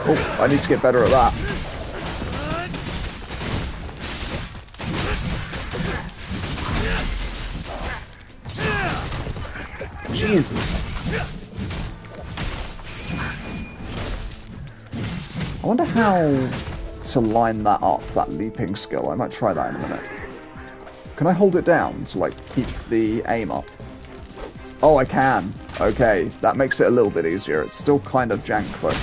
A: Oh, I need to get better at that. Jesus. I wonder how to line that up, that leaping skill. I might try that in a minute. Can I hold it down to, like, keep the aim up? Oh, I can. Okay, that makes it a little bit easier. It's still kind of jank, though.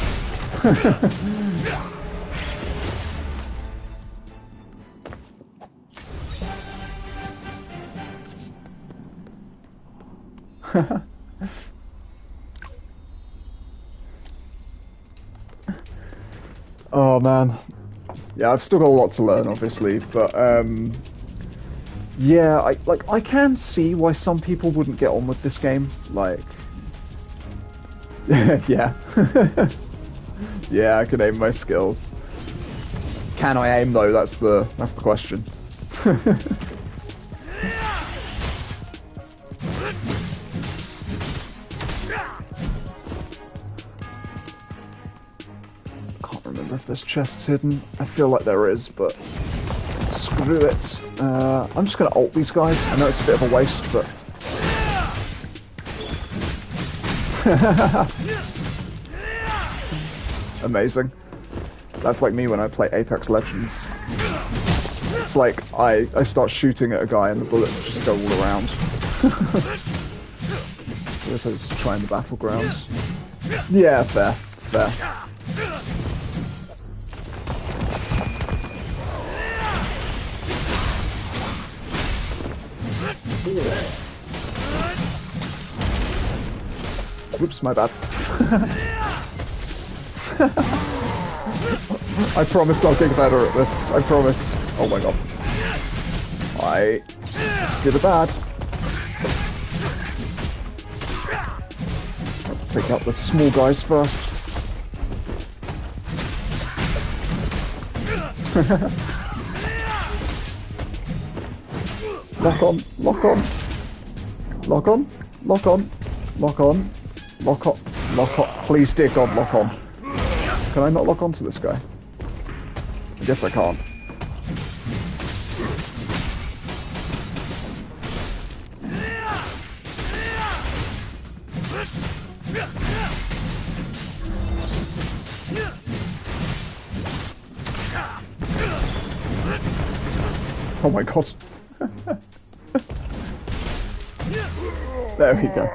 A: Oh man, yeah, I've still got a lot to learn, obviously, but yeah, I can see why some people wouldn't get on with this game. Like, yeah, yeah, I can aim my skills. Can I aim though? That's the question. remember if there's chests hidden. I feel like there is, but screw it. I'm just going to ult these guys. I know it's a bit of a waste, but... Amazing. That's like me when I play Apex Legends. It's like I start shooting at a guy and the bullets just go all around. So just trying the battlegrounds. Yeah, fair. Whoops, my bad. I promise I'll get better at this. I promise. Oh my god. I did a bad. Take out the small guys first. Lock on, lock on. Lock on, lock on, lock on, lock on, lock on. Please, dear God, lock on. Can I not lock onto this guy? I guess I can't. Oh my god. There we go.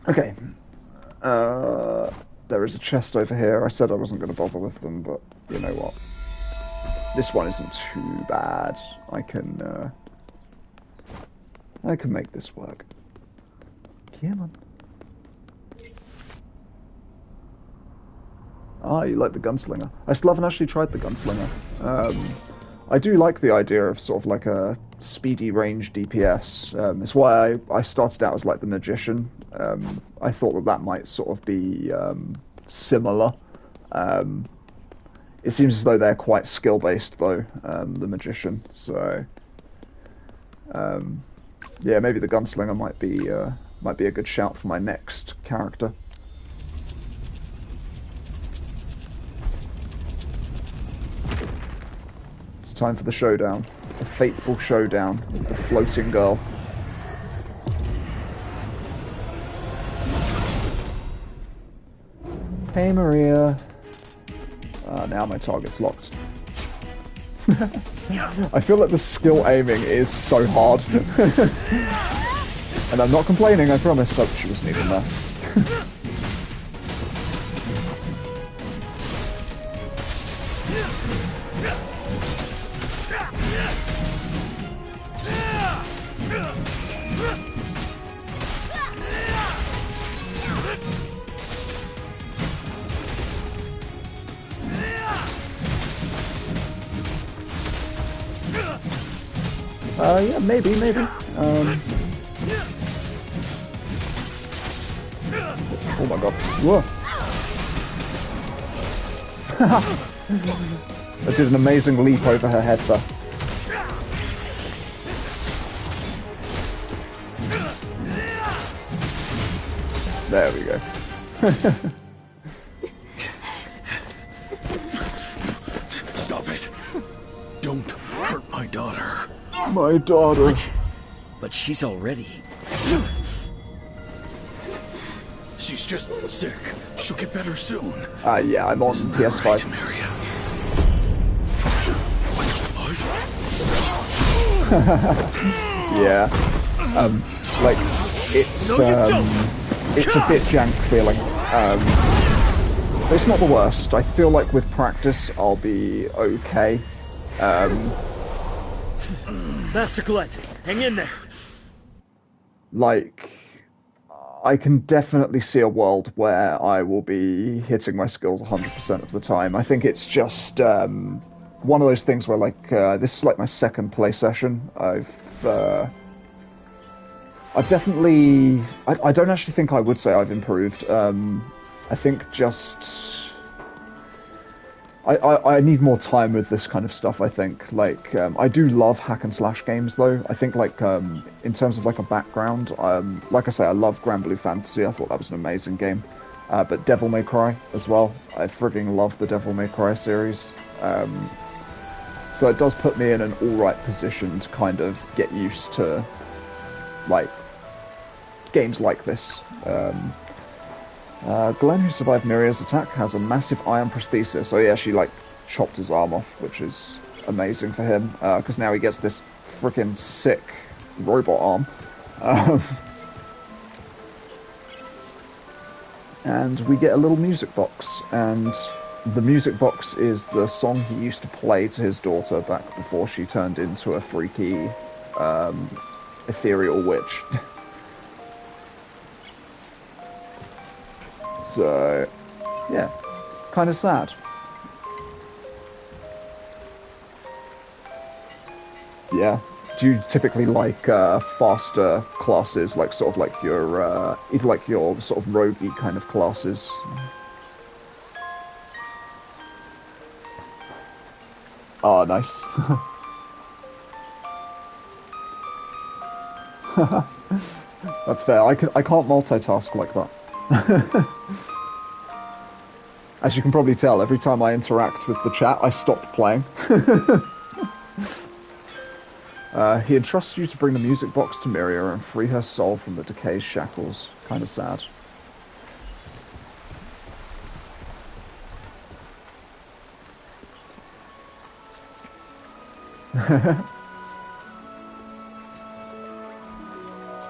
A: Okay. There is a chest over here. I said I wasn't going to bother with them, but you know what? This one isn't too bad. I can make this work. Come on. Ah, you like the gunslinger. I still haven't actually tried the gunslinger. I do like the idea of sort of like a speedy range DPS. It's why I started out as like the magician. I thought that might sort of be similar. It seems as though they're quite skill based though, the magician. So yeah, maybe the gunslinger might be a good shout for my next character. Time for the showdown. The fateful showdown. The floating girl. Hey Maria. Now my target's locked. I feel like the skill aiming is so hard. And I'm not complaining, I promise. Oh, she wasn't even there. Yeah, maybe. Oh my god. Whoa. I did an amazing leap over her head there. There we go.
E: Stop it. Don't hurt my daughter.
A: My daughter.
D: What? But she's already...
E: She's just sick. She'll get better soon.
A: Yeah, I'm on PS5.
E: Right, Maria?
A: Yeah. Like, it's a bit jank feeling. But it's not the worst. I feel like with practice, I'll be okay.
G: Master Glenn, hang in there.
A: Like, I can definitely see a world where I will be hitting my skills 100% of the time. I think it's just one of those things where, like, this is like my second play session. I've definitely... I don't actually think I would say I've improved. I think just... I need more time with this kind of stuff, I think. Like, I do love hack and slash games, though. I think, like, in terms of, like, a background, like I say, I love Grand Blue Fantasy. I thought that was an amazing game. But Devil May Cry as well. I frigging love the Devil May Cry series. So it does put me in an alright position to kind of get used to, like, games like this. Glenn, who survived Miria's attack, has a massive iron prosthesis. So yeah, she like chopped his arm off, which is amazing for him, because now he gets this freaking sick robot arm. And we get a little music box, and the music box is the song he used to play to his daughter back before she turned into a freaky, ethereal witch. So, yeah, kind of sad. Yeah. Do you typically like faster classes, like sort of like your either like your sort of roguey kind of classes? Oh, nice. That's fair. I can't multitask like that. As you can probably tell, every time I interact with the chat, I stop playing. He entrusts you to bring the music box to Miria and free her soul from the decay's shackles. Kind of sad.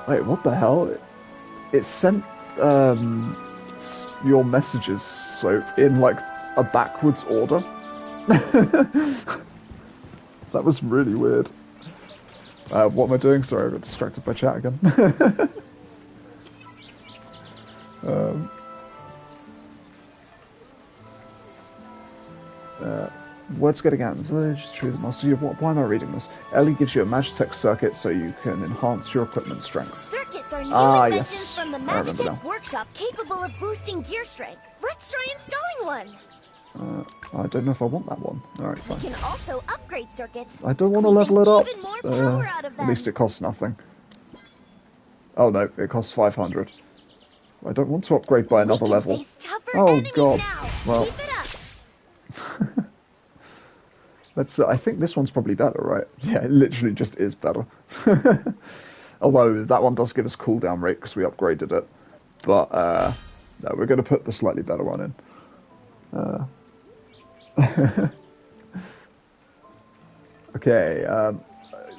A: Wait, what the hell? It sent your messages so in like a backwards order. That was really weird. What am I doing? Sorry, I got distracted by chat again. Words getting out in the village, true the master. Why am I reading this? Ellie gives you a Magitech circuit so you can enhance your equipment strength.
B: Circuits are new inventions
A: yes.
B: from the Magitech workshop capable of boosting gear strength. Let's try installing one.
A: I don't know if I want that one. Alright, fine.
B: You can also upgrade circuits.
A: I don't want to level it up.
B: Even more power out of them.
A: At least it costs nothing. Oh no, it costs 500. I don't want to upgrade by another level. Oh god.
B: Now.
A: Well.
B: Keep it up.
A: Let's. I think this one's probably better, right? Yeah, it literally just is better. Although that one does give us cooldown rate because we upgraded it. But no, we're going to put the slightly better one in. Okay.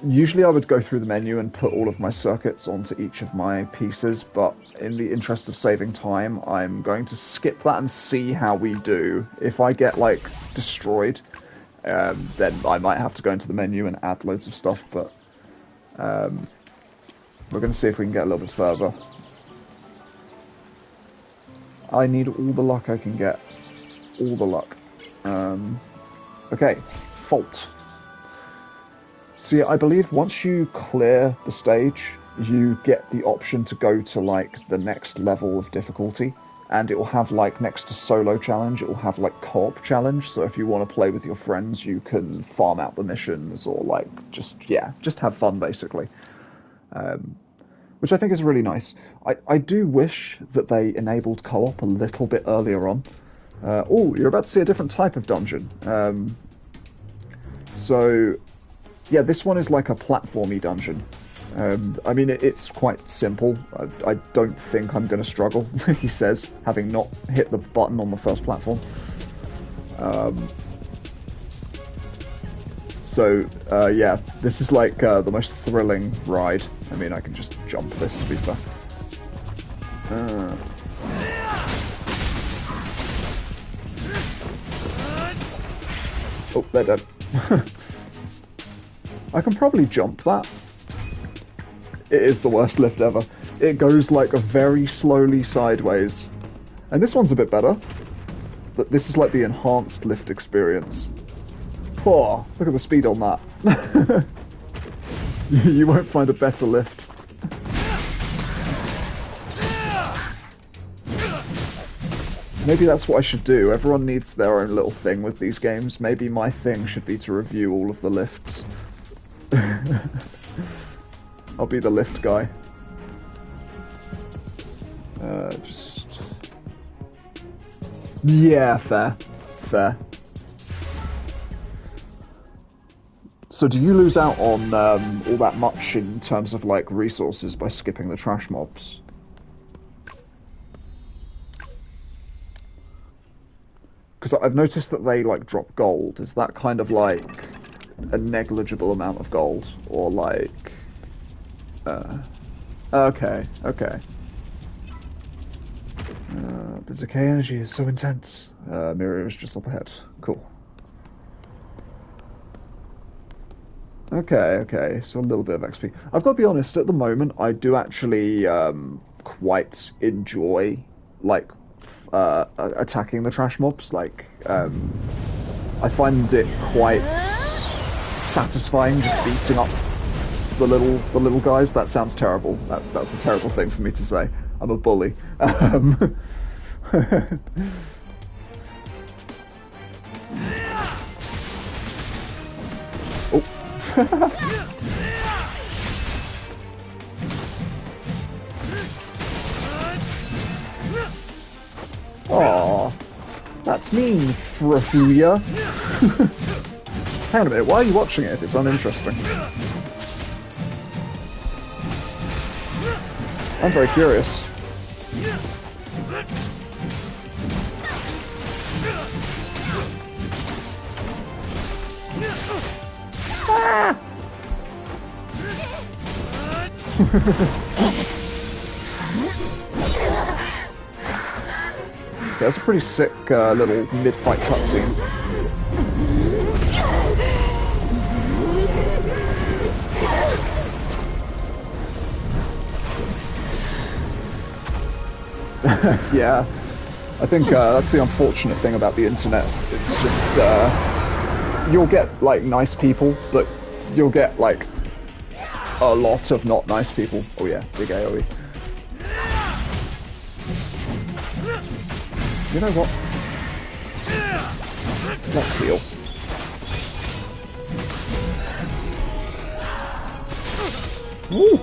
A: Usually I would go through the menu and put all of my circuits onto each of my pieces, but in the interest of saving time, I'm going to skip that and see how we do. If I get, like, destroyed, then I might have to go into the menu and add loads of stuff, but we're going to see if we can get a little bit further. I need all the luck I can get. All the luck. Okay, fault. See, I believe once you clear the stage, you get the option to go to, like, the next level of difficulty. And it will have, like, next to solo challenge, it will have, like, co-op challenge. So if you want to play with your friends, you can farm out the missions or, like, just have fun, basically. Which I think is really nice. I do wish that they enabled co-op a little bit earlier on. Oh, you're about to see a different type of dungeon. So, yeah, this one is like a platformy dungeon. I mean, it's quite simple. I don't think I'm going to struggle, he says, having not hit the button on the first platform. Yeah, this is like the most thrilling ride. I mean, I can just jump this, to be fair. Oh, they're dead. I can probably jump that. It is the worst lift ever. It goes like very slowly sideways. And this one's a bit better. But this is like the enhanced lift experience. Oh, look at the speed on that. You won't find a better lift. Maybe that's what I should do. Everyone needs their own little thing with these games. Maybe my thing should be to review all of the lifts. I'll be the lift guy. Just... Yeah, fair. Fair. So do you lose out on all that much in terms of, like, resources by skipping the trash mobs? Because I've noticed that they, like, drop gold. Is that kind of, like, a negligible amount of gold? Or, like... Okay, okay. The decay energy is so intense. Mirror is just up ahead. Cool. Okay, okay, so a little bit of XP. I've got to be honest, at the moment, I do actually quite enjoy, like, attacking the trash mobs. Like, I find it quite satisfying just beating up the little guys. That sounds terrible. That's a terrible thing for me to say. I'm a bully. Oh. Aw, that's mean, Rahuya. Hang on a minute, why are you watching it if it's uninteresting? I'm very curious. Ah! That's a pretty sick little mid-fight cutscene. Yeah, I think that's the unfortunate thing about the internet. It's just, you'll get, like, nice people, but you'll get, like, a lot of not nice people. Oh yeah, big AoE. You know what? Let's heal. Woo!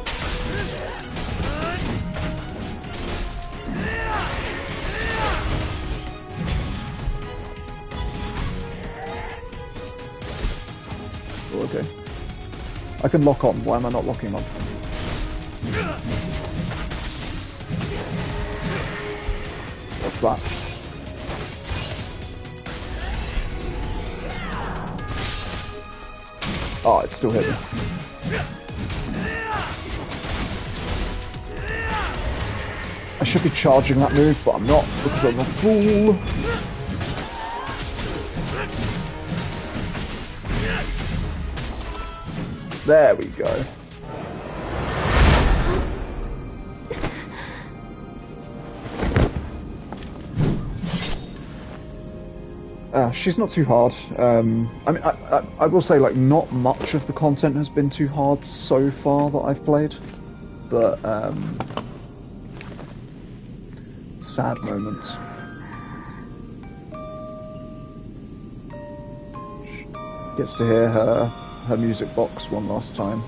A: Oh, okay. I can lock on. Why am I not locking on? What's that? Oh, it's still hitting. I should be charging that move, but I'm not because I'm a fool. There we go. She's not too hard. I mean, I will say, like, not much of the content has been too hard so far that I've played, but sad moment. Gets to hear her music box one last time.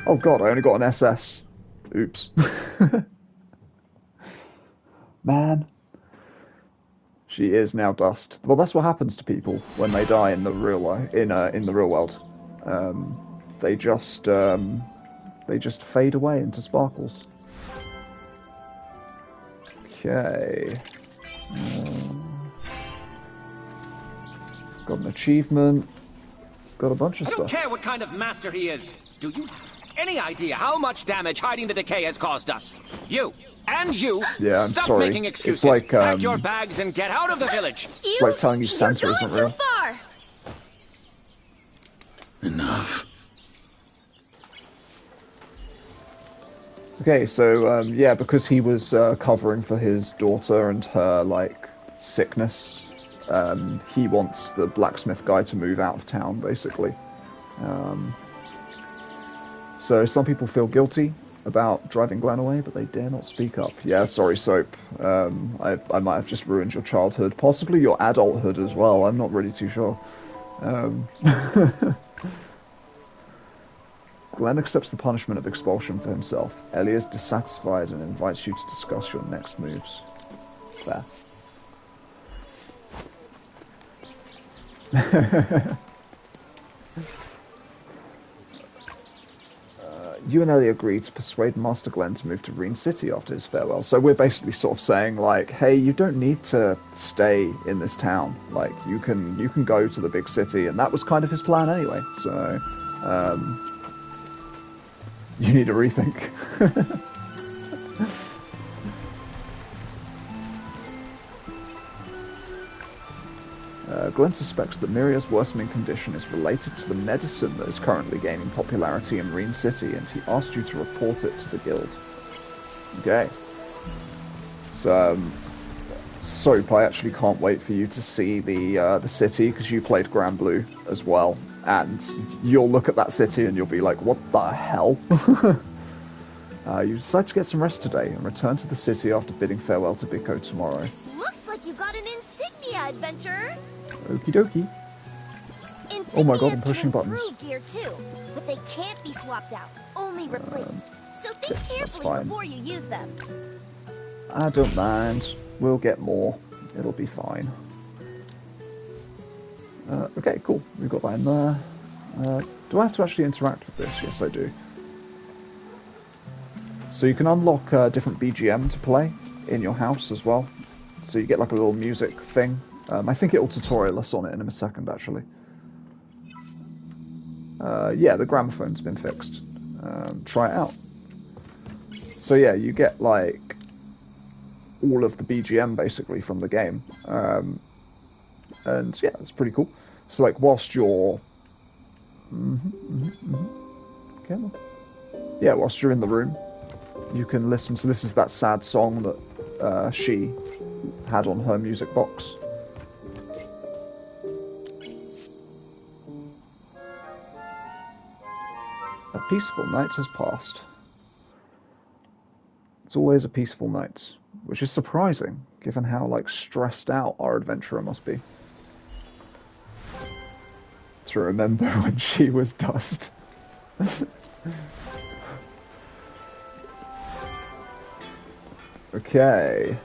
A: Oh god, I only got an SS. Oops. Man. She is now dust. Well, that's what happens to people when they die in the real life, in the real world. They just fade away into sparkles. Okay. Got an achievement. Got a bunch of stuff.
C: I don't care what kind of master he is. Do you have any idea how much damage hiding the decay has caused us? You and you.
A: Yeah, I'm
C: stop
A: sorry.
C: making excuses.
A: It's like
C: pack your bags and get out of the village.
A: It's like telling you Santa isn't real.
B: You're going too far.
E: Enough.
A: Okay, so yeah, because he was covering for his daughter and her, like, sickness, he wants the blacksmith guy to move out of town, basically. So some people feel guilty about driving Glenn away, but they dare not speak up. Yeah, sorry, Soap. I might have just ruined your childhood, possibly your adulthood as well. I'm not really too sure. Glenn accepts the punishment of expulsion for himself. Ellie is dissatisfied and invites you to discuss your next moves. Fair. You and Ellie agree to persuade Master Glenn to move to Reen City after his farewell. So we're basically sort of saying, like, hey, you don't need to stay in this town. Like, you can go to the big city, and that was kind of his plan anyway. So, you need to rethink. Glenn suspects that Miria's worsening condition is related to the medicine that is currently gaining popularity in Reen City, and he asked you to report it to the guild. Okay. So, Soap, I actually can't wait for you to see the city, because you played Grand Blue as well, and you'll look at that city and you'll be like, what the hell? You decide to get some rest today and return to the city after bidding farewell to Biko tomorrow.
B: Looks like you got an insignia adventure.
A: Okie dokie. Oh my god, I'm pushing buttons.
B: Gear too, but they can't be swapped out, only replaced. So think carefully before you use them.
A: I don't mind. We'll get more. It'll be fine. Okay, cool. We've got that in there. Do I have to actually interact with this? Yes, I do. So you can unlock different BGM to play in your house as well. So you get like a little music thing. I think it'll tutorial us on it in a second, actually. Yeah, the gramophone's been fixed. Try it out. So yeah, you get like all of the BGM basically from the game. And yeah, it's pretty cool. So like whilst you're... Okay. Yeah, whilst you're in the room, you can listen. So this is that sad song that she had on her music box. A peaceful night has passed. It's always a peaceful night, which is surprising, given how, like, stressed out our adventurer must be. To remember when she was dust. Okay.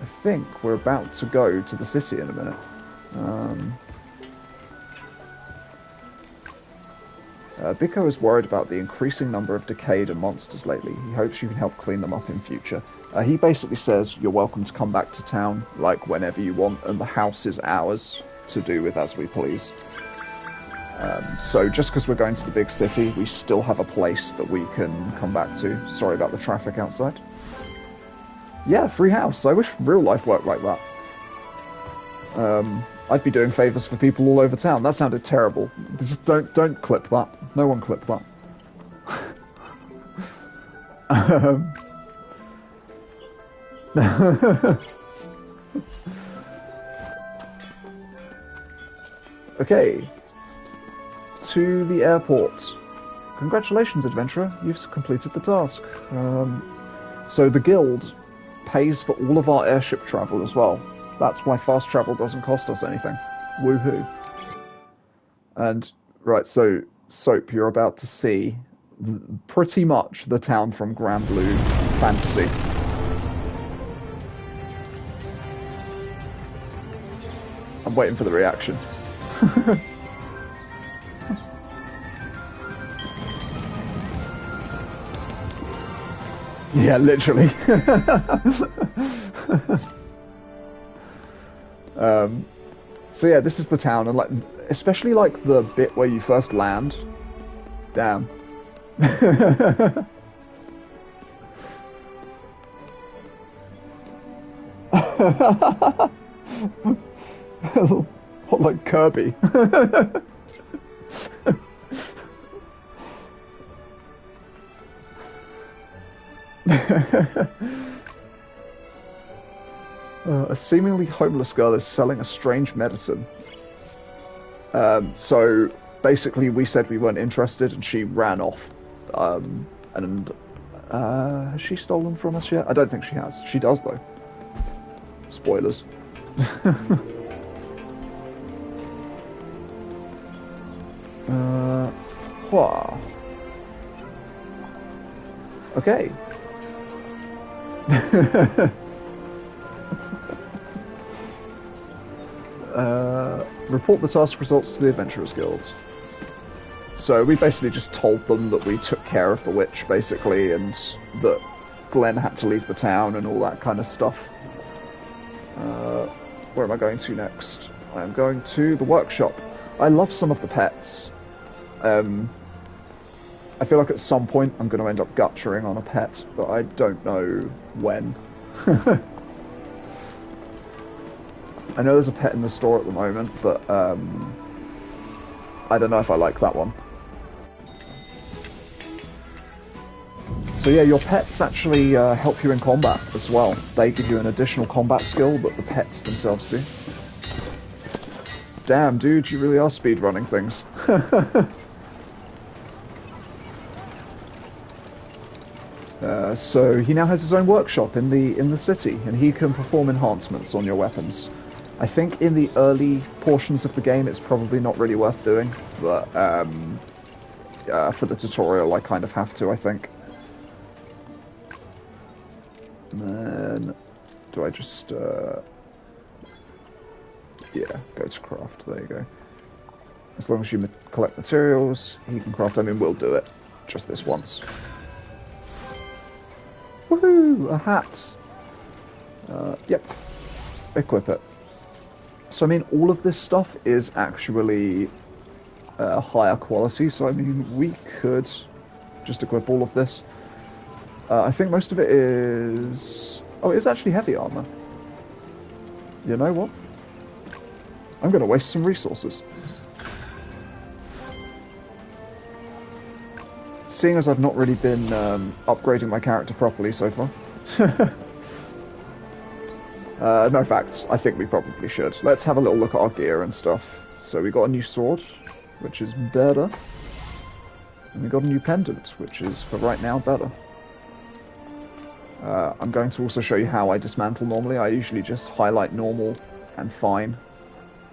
A: I think we're about to go to the city in a minute. Biko is worried about the increasing number of decayed and monsters lately. He hopes you can help clean them up in future. He basically says you're welcome to come back to town, like, whenever you want, and the house is ours to do with as we please. So just because we're going to the big city, we still have a place that we can come back to. Sorry about the traffic outside. Yeah, free house. I wish real life worked like that. I'd be doing favours for people all over town. That sounded terrible. Just don't clip that. No one clip that. Okay. To the airport. Congratulations, adventurer. You've completed the task. So the guild pays for all of our airship travel as well. That's why fast travel doesn't cost us anything. Woohoo. And, right, so, Soap, you're about to see pretty much the town from Grand Blue Fantasy. I'm waiting for the reaction. Yeah, literally. So yeah, this is the town, and like, especially like the bit where you first land. Damn. What, like Kirby? A seemingly homeless girl is selling a strange medicine. So basically we said we weren't interested and she ran off. Has she stolen from us yet? I don't think she has. She does though. Spoilers. Wha. Okay. Report the task results to the Adventurers Guild. So we basically just told them that we took care of the witch, basically, and that Glenn had to leave the town and all that kind of stuff. Where am I going to next? I am going to the workshop. I love some of the pets. I feel like at some point I'm going to end up gutturing on a pet, but I don't know when. I know there's a pet in the store at the moment, but I don't know if I like that one. So yeah, your pets actually help you in combat as well. They give you an additional combat skill that the pets themselves do. Damn, dude, you really are speedrunning things. So he now has his own workshop in the city, and he can perform enhancements on your weapons. I think in the early portions of the game it's probably not really worth doing, but for the tutorial I kind of have to, I think. And then, do I just, yeah, go to craft, there you go. As long as you collect materials, he can craft. I mean, we'll do it, just this once. Woohoo! A hat! Yep. Equip it. So, I mean, all of this stuff is actually higher quality, so, I mean, we could just equip all of this. I think most of it is... Oh, it is actually heavy armor. You know what? I'm going to waste some resources. Seeing as I've not really been upgrading my character properly so far. No facts. I think we probably should. Let's have a little look at our gear and stuff. So we got a new sword, which is better. And we got a new pendant, which is, for right now, better. I'm going to also show you how I dismantle normally. I usually just highlight normal and fine,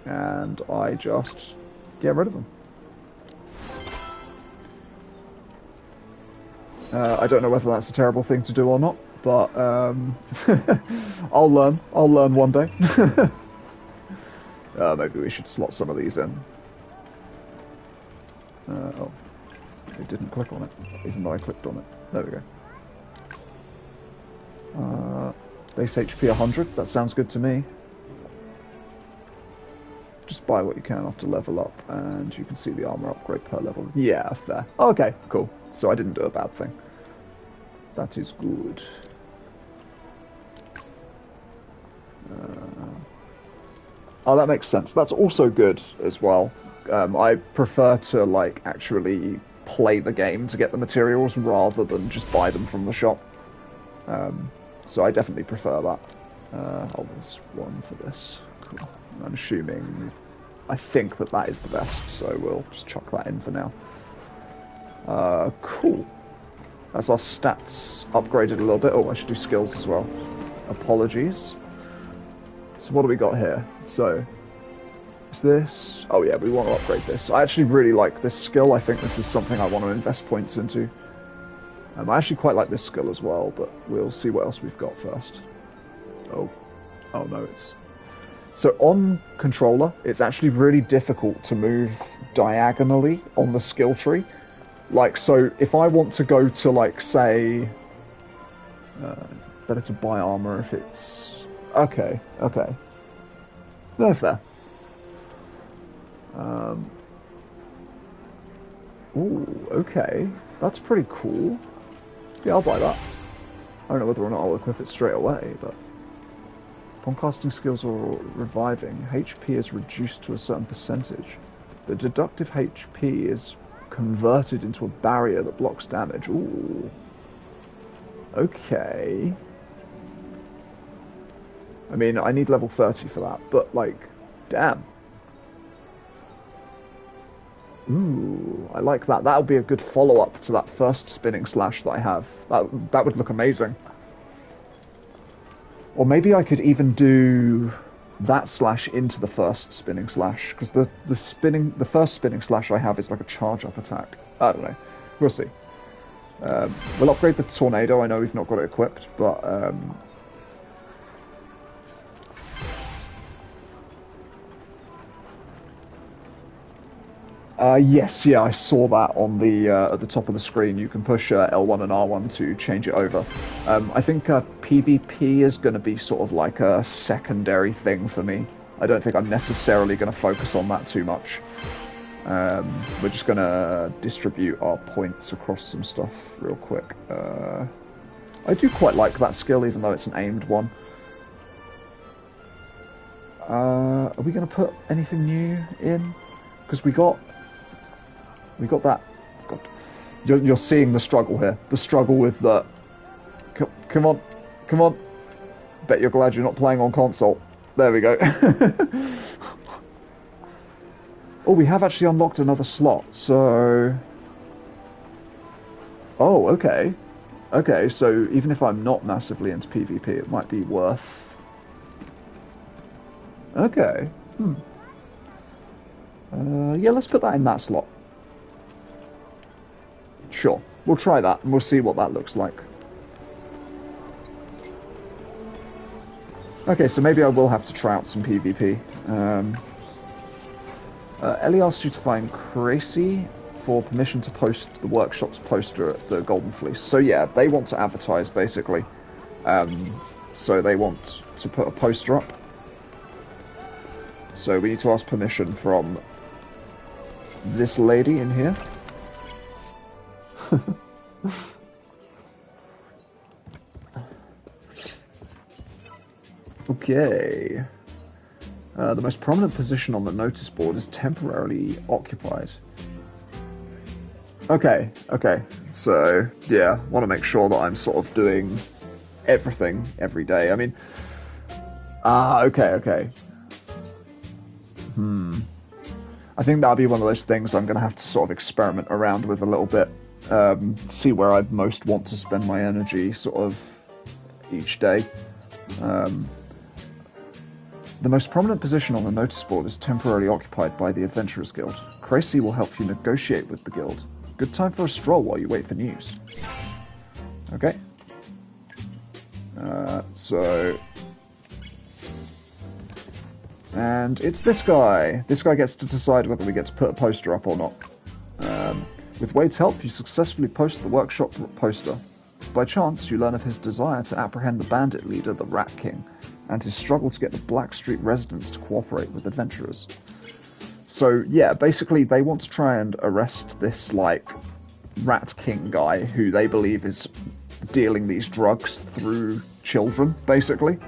A: and I just get rid of them. I don't know whether that's a terrible thing to do or not, but I'll learn one day. Maybe we should slot some of these in. Oh, it didn't click on it, even though I clicked on it. There we go. Base HP 100, that sounds good to me. Just buy what you can off to level up, and you can see the armor upgrade per level. Yeah, fair. Okay, cool. So I didn't do a bad thing. That is good. Oh, that makes sense. That's also good as well. I prefer to, like, actually play the game to get the materials rather than just buy them from the shop. So I definitely prefer that. Oh, there's one for this. Cool. I'm assuming... I think that is the best, so we'll just chuck that in for now. Cool. That's our stats upgraded a little bit. Oh, I should do skills as well. Apologies. So what do we got here? So, is this... Oh yeah, we want to upgrade this. I actually really like this skill. I think this is something I want to invest points into. I actually quite like this skill as well, but we'll see what else we've got first. Oh no, it's... So on controller, it's actually really difficult to move diagonally on the skill tree. Like, so if I want to go to, like, say... better to buy armor if it's... Okay. No, fair. Ooh, okay. That's pretty cool. Yeah, I'll buy that. I don't know whether or not I'll equip it straight away, but... Upon casting skills or reviving, HP is reduced to a certain percentage. The deductive HP is converted into a barrier that blocks damage. Ooh. Okay. I mean, I need level 30 for that, but, like, damn. Ooh, I like that. That'll be a good follow-up to that first spinning slash that I have. That would look amazing. Or maybe I could even do that slash into the first spinning slash, because the first spinning slash I have is like a charge-up attack. I don't know. We'll see. We'll upgrade the tornado. I know we've not got it equipped, but yes, yeah, I saw that on the at the top of the screen. You can push L1 and R1 to change it over. I think PvP is going to be sort of like a secondary thing for me. I don't think I'm necessarily going to focus on that too much. We're just going to distribute our points across some stuff real quick. I do quite like that skill, even though it's an aimed one. Are we going to put anything new in? Because we got that. God, you're seeing the struggle here. The struggle with the. Come on. Bet you're glad you're not playing on console. There we go. Oh, we have actually unlocked another slot. So. Oh, okay. Okay, so even if I'm not massively into PvP, it might be worth. Okay. Yeah, let's put that in that slot. Sure, we'll try that, and we'll see what that looks like. Okay, so maybe I will have to try out some PvP. Ellie asked you to find Crazy for permission to post the workshop's poster at the Golden Fleece. So yeah, they want to advertise, basically. So they want to put a poster up. So we need to ask permission from this lady in here. Okay. The most prominent position on the notice board is temporarily occupied. Okay. So, yeah, want to make sure that I'm sort of doing everything every day. I mean... okay. I think that'll be one of those things I'm going to have to sort of experiment around with a little bit. See where I most want to spend my energy sort of each day. The most prominent position on the notice board is temporarily occupied by the Adventurers Guild. Crazy will help you negotiate with the guild. Good time for a stroll while you wait for news. Okay. And it's this guy. This guy gets to decide whether we get to put a poster up or not. With Wade's help, you successfully post the workshop poster. By chance, you learn of his desire to apprehend the bandit leader, the Rat King, and his struggle to get the Blackstreet residents to cooperate with adventurers. So, yeah, basically they want to try and arrest this, like, Rat King guy who they believe is dealing these drugs through children, basically.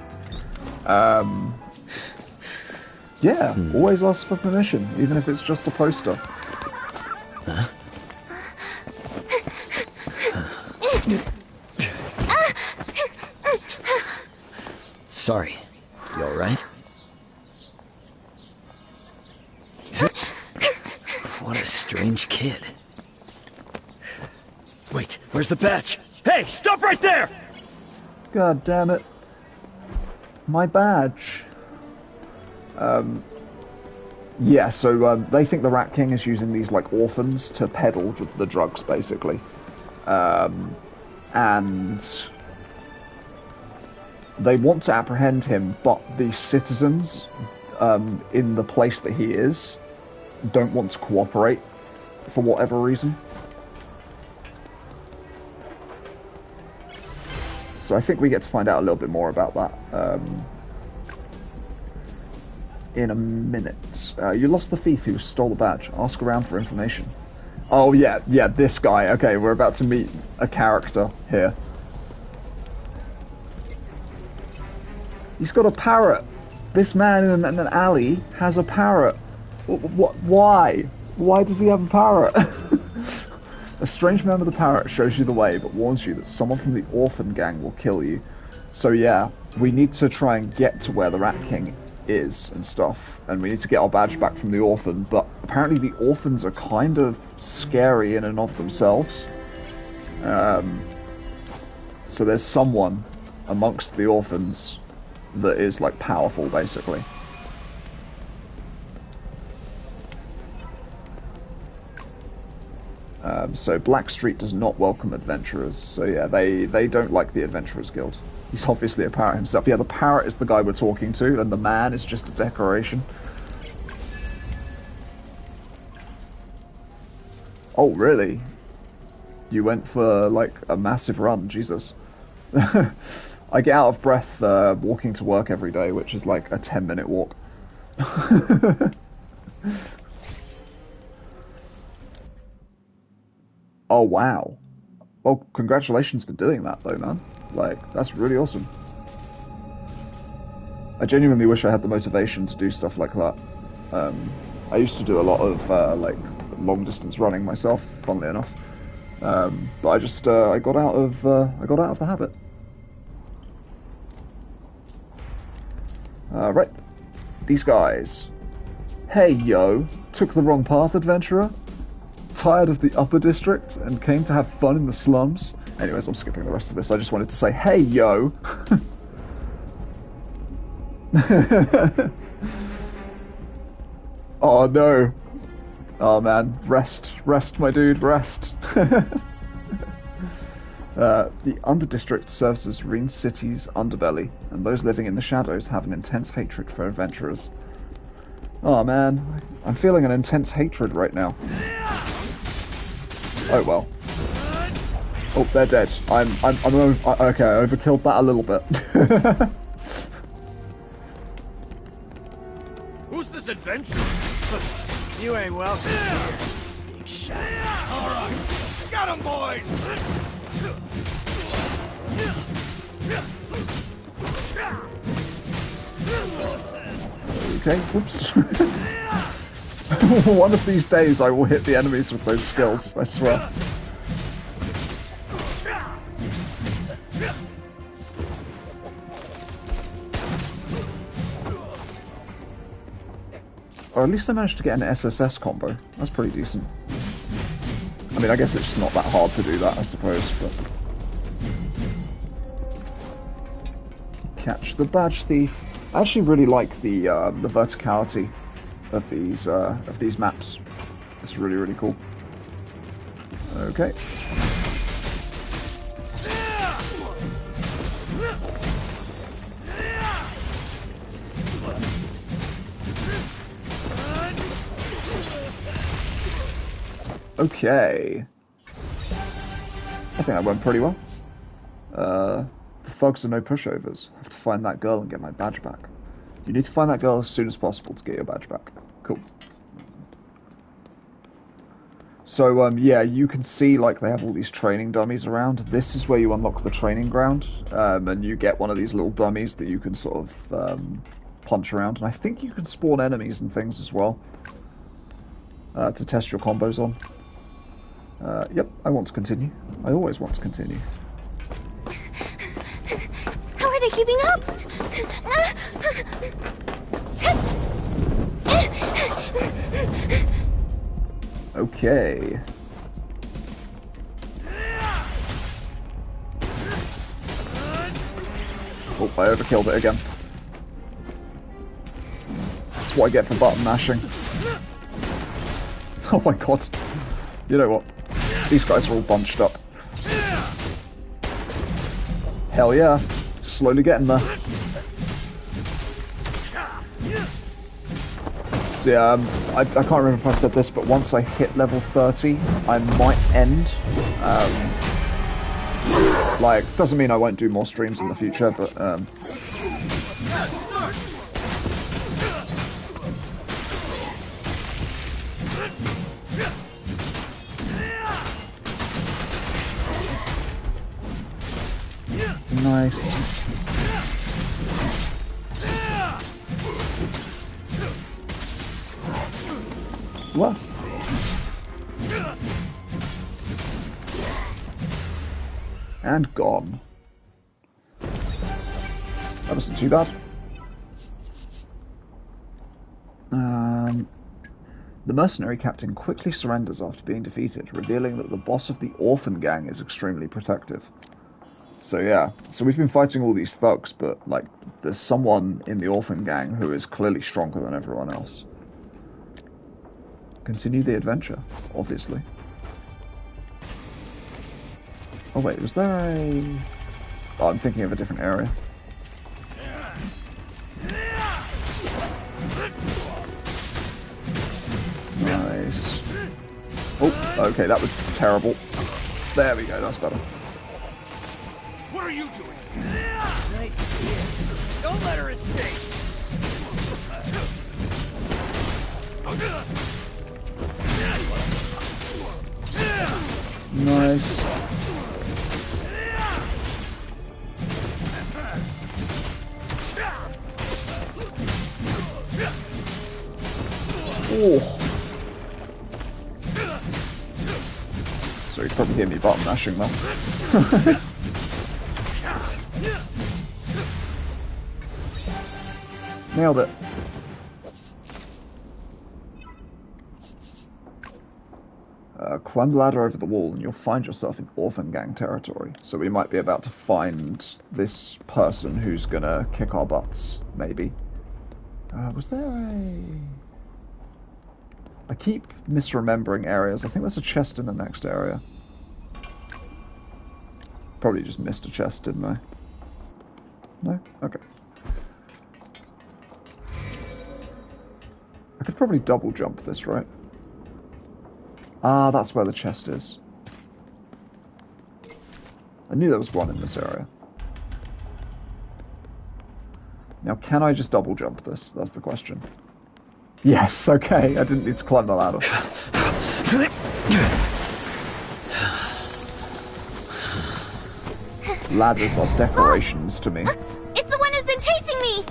A: Yeah, always ask for permission, even if it's just a poster.
D: Huh? Sorry. You alright? What a strange kid.
G: Wait, where's the badge? Hey, stop right there!
A: God damn it. My badge. Yeah, so they think the Rat King is using these, like, orphans to peddle the drugs, basically. And they want to apprehend him, but the citizens in the place that he is don't want to cooperate for whatever reason. So I think we get to find out a little bit more about that in a minute. You lost the thief who stole the badge. Ask around for information. Oh yeah, this guy. Okay, we're about to meet a character here. He's got a parrot. This man in an alley has a parrot. Why? Why does he have a parrot? A strange man with a parrot shows you the way, but warns you that someone from the orphan gang will kill you. So yeah, we need to try and get to where the Rat King is and stuff, and we need to get our badge back from the orphan, but apparently the orphans are kind of scary in and of themselves. So there's someone amongst the orphans that is, like, powerful, basically. So Blackstreet does not welcome adventurers, so yeah, they don't like the Adventurers Guild. He's obviously a parrot himself. Yeah, the parrot is the guy we're talking to, and the man is just a decoration. Oh, really? You went for, like, a massive run, Jesus. I get out of breath walking to work every day, which is like a 10-minute walk. Oh, wow. Well, congratulations for doing that, though, man. Like, that's really awesome. I genuinely wish I had the motivation to do stuff like that. I used to do a lot of, like, long-distance running myself, funnily enough. But I just, I got out of the habit. Right. These guys. Hey, yo. Took the wrong path, adventurer? Tired of the upper district and came to have fun in the slums? Anyways, I'm skipping the rest of this. I just wanted to say, hey, yo. Oh, no. Oh, man. Rest. Rest, my dude. Rest. The Underdistrict serves as Reen City's underbelly, and those living in the shadows have an intense hatred for adventurers. Oh man, I'm feeling an intense hatred right now. Oh well. Oh, they're dead. Okay, I overkilled that a little bit.
E: Who's this adventurer?
G: You ain't welcome here.
E: Big shot. All right, got him, boys.
A: Okay, whoops. One of these days I will hit the enemies with those skills, I swear. Or at least I managed to get an SSS combo. That's pretty decent. I mean, I guess it's just not that hard to do that, I suppose, but... Catch the badge thief. I actually really like the verticality of these maps. It's really, really cool. Okay. Okay. I think that went pretty well. The thugs are no pushovers. I have to find that girl and get my badge back. You need to find that girl as soon as possible to get your badge back. Cool. So, yeah, you can see, like, they have all these training dummies around. This is where you unlock the training ground, and you get one of these little dummies that you can sort of punch around. And I think you can spawn enemies and things as well to test your combos on. Yep, I want to continue. I always want to continue.
B: How are they keeping up?
A: Okay. Oh, I overkilled it again. That's what I get for button mashing. Oh my god. You know what? These guys are all bunched up. Hell yeah. Slowly getting there. So yeah, I can't remember if I said this, but once I hit level 30, I might end. Like, doesn't mean I won't do more streams in the future, but nice. What? And gone. That wasn't too bad. The mercenary captain quickly surrenders after being defeated, revealing that the boss of the orphan gang is extremely protective. So yeah, so we've been fighting all these thugs, but like there's someone in the orphan gang who is clearly stronger than everyone else. Continue the adventure, obviously. Oh wait, was there a... Oh, I'm thinking of a different area. Nice. Oh, okay, that was terrible. There we go, that's better.
E: What are you doing? Nice. Don't let her escape.
A: Nice. Oh. So you probably hear me button mashing now. Nailed it. Climb the ladder over the wall and you'll find yourself in orphan gang territory. So we might be about to find this person who's gonna kick our butts, maybe. Was there a... I keep misremembering areas. I think there's a chest in the next area. Probably just missed a chest, didn't I? No? Okay. I could probably double jump this, right? Ah, that's where the chest is. I knew there was one in this area. Now, can I just double jump this? That's the question. Yes, okay. I didn't need to climb the ladder. Ladders are decorations to me.
B: It's the one who's been chasing me!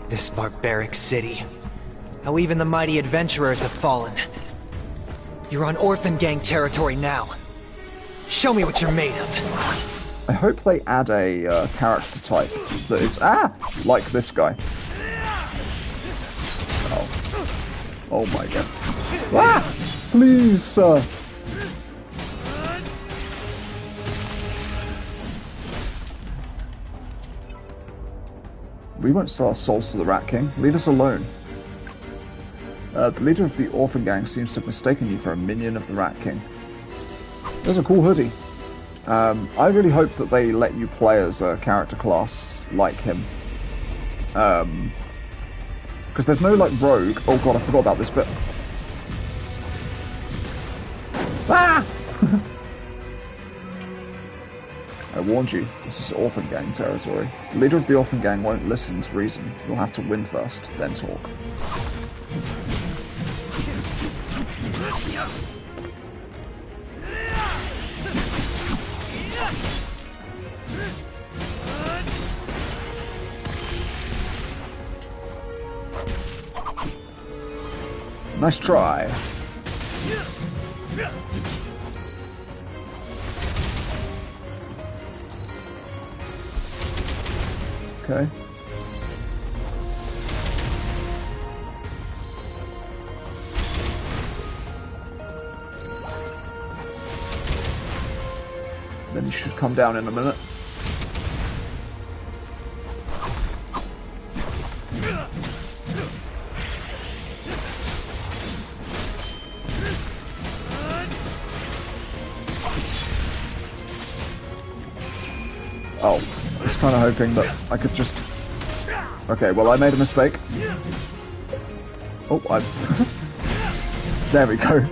H: This barbaric city. How even the mighty adventurers have fallen. You're on orphan gang territory now. Show me what you're made of.
A: I hope they add a character type that is, like this guy. Oh my god. Ah! Please, sir. We won't sell our souls to the Rat King. Leave us alone. The leader of the orphan gang seems to have mistaken you for a minion of the Rat King. There's a cool hoodie. I really hope that they let you play as a character class like him. Because there's no, like, rogue. Oh god, I forgot about this bit. Ah! I warned you, this is orphan gang territory. The leader of the orphan gang won't listen to reason. You'll have to win first, then talk. Nice try. Okay. Then he should come down in a minute. Oh, I was kind of hoping that I could just... Okay, well, I made a mistake. Oh, I... There we go.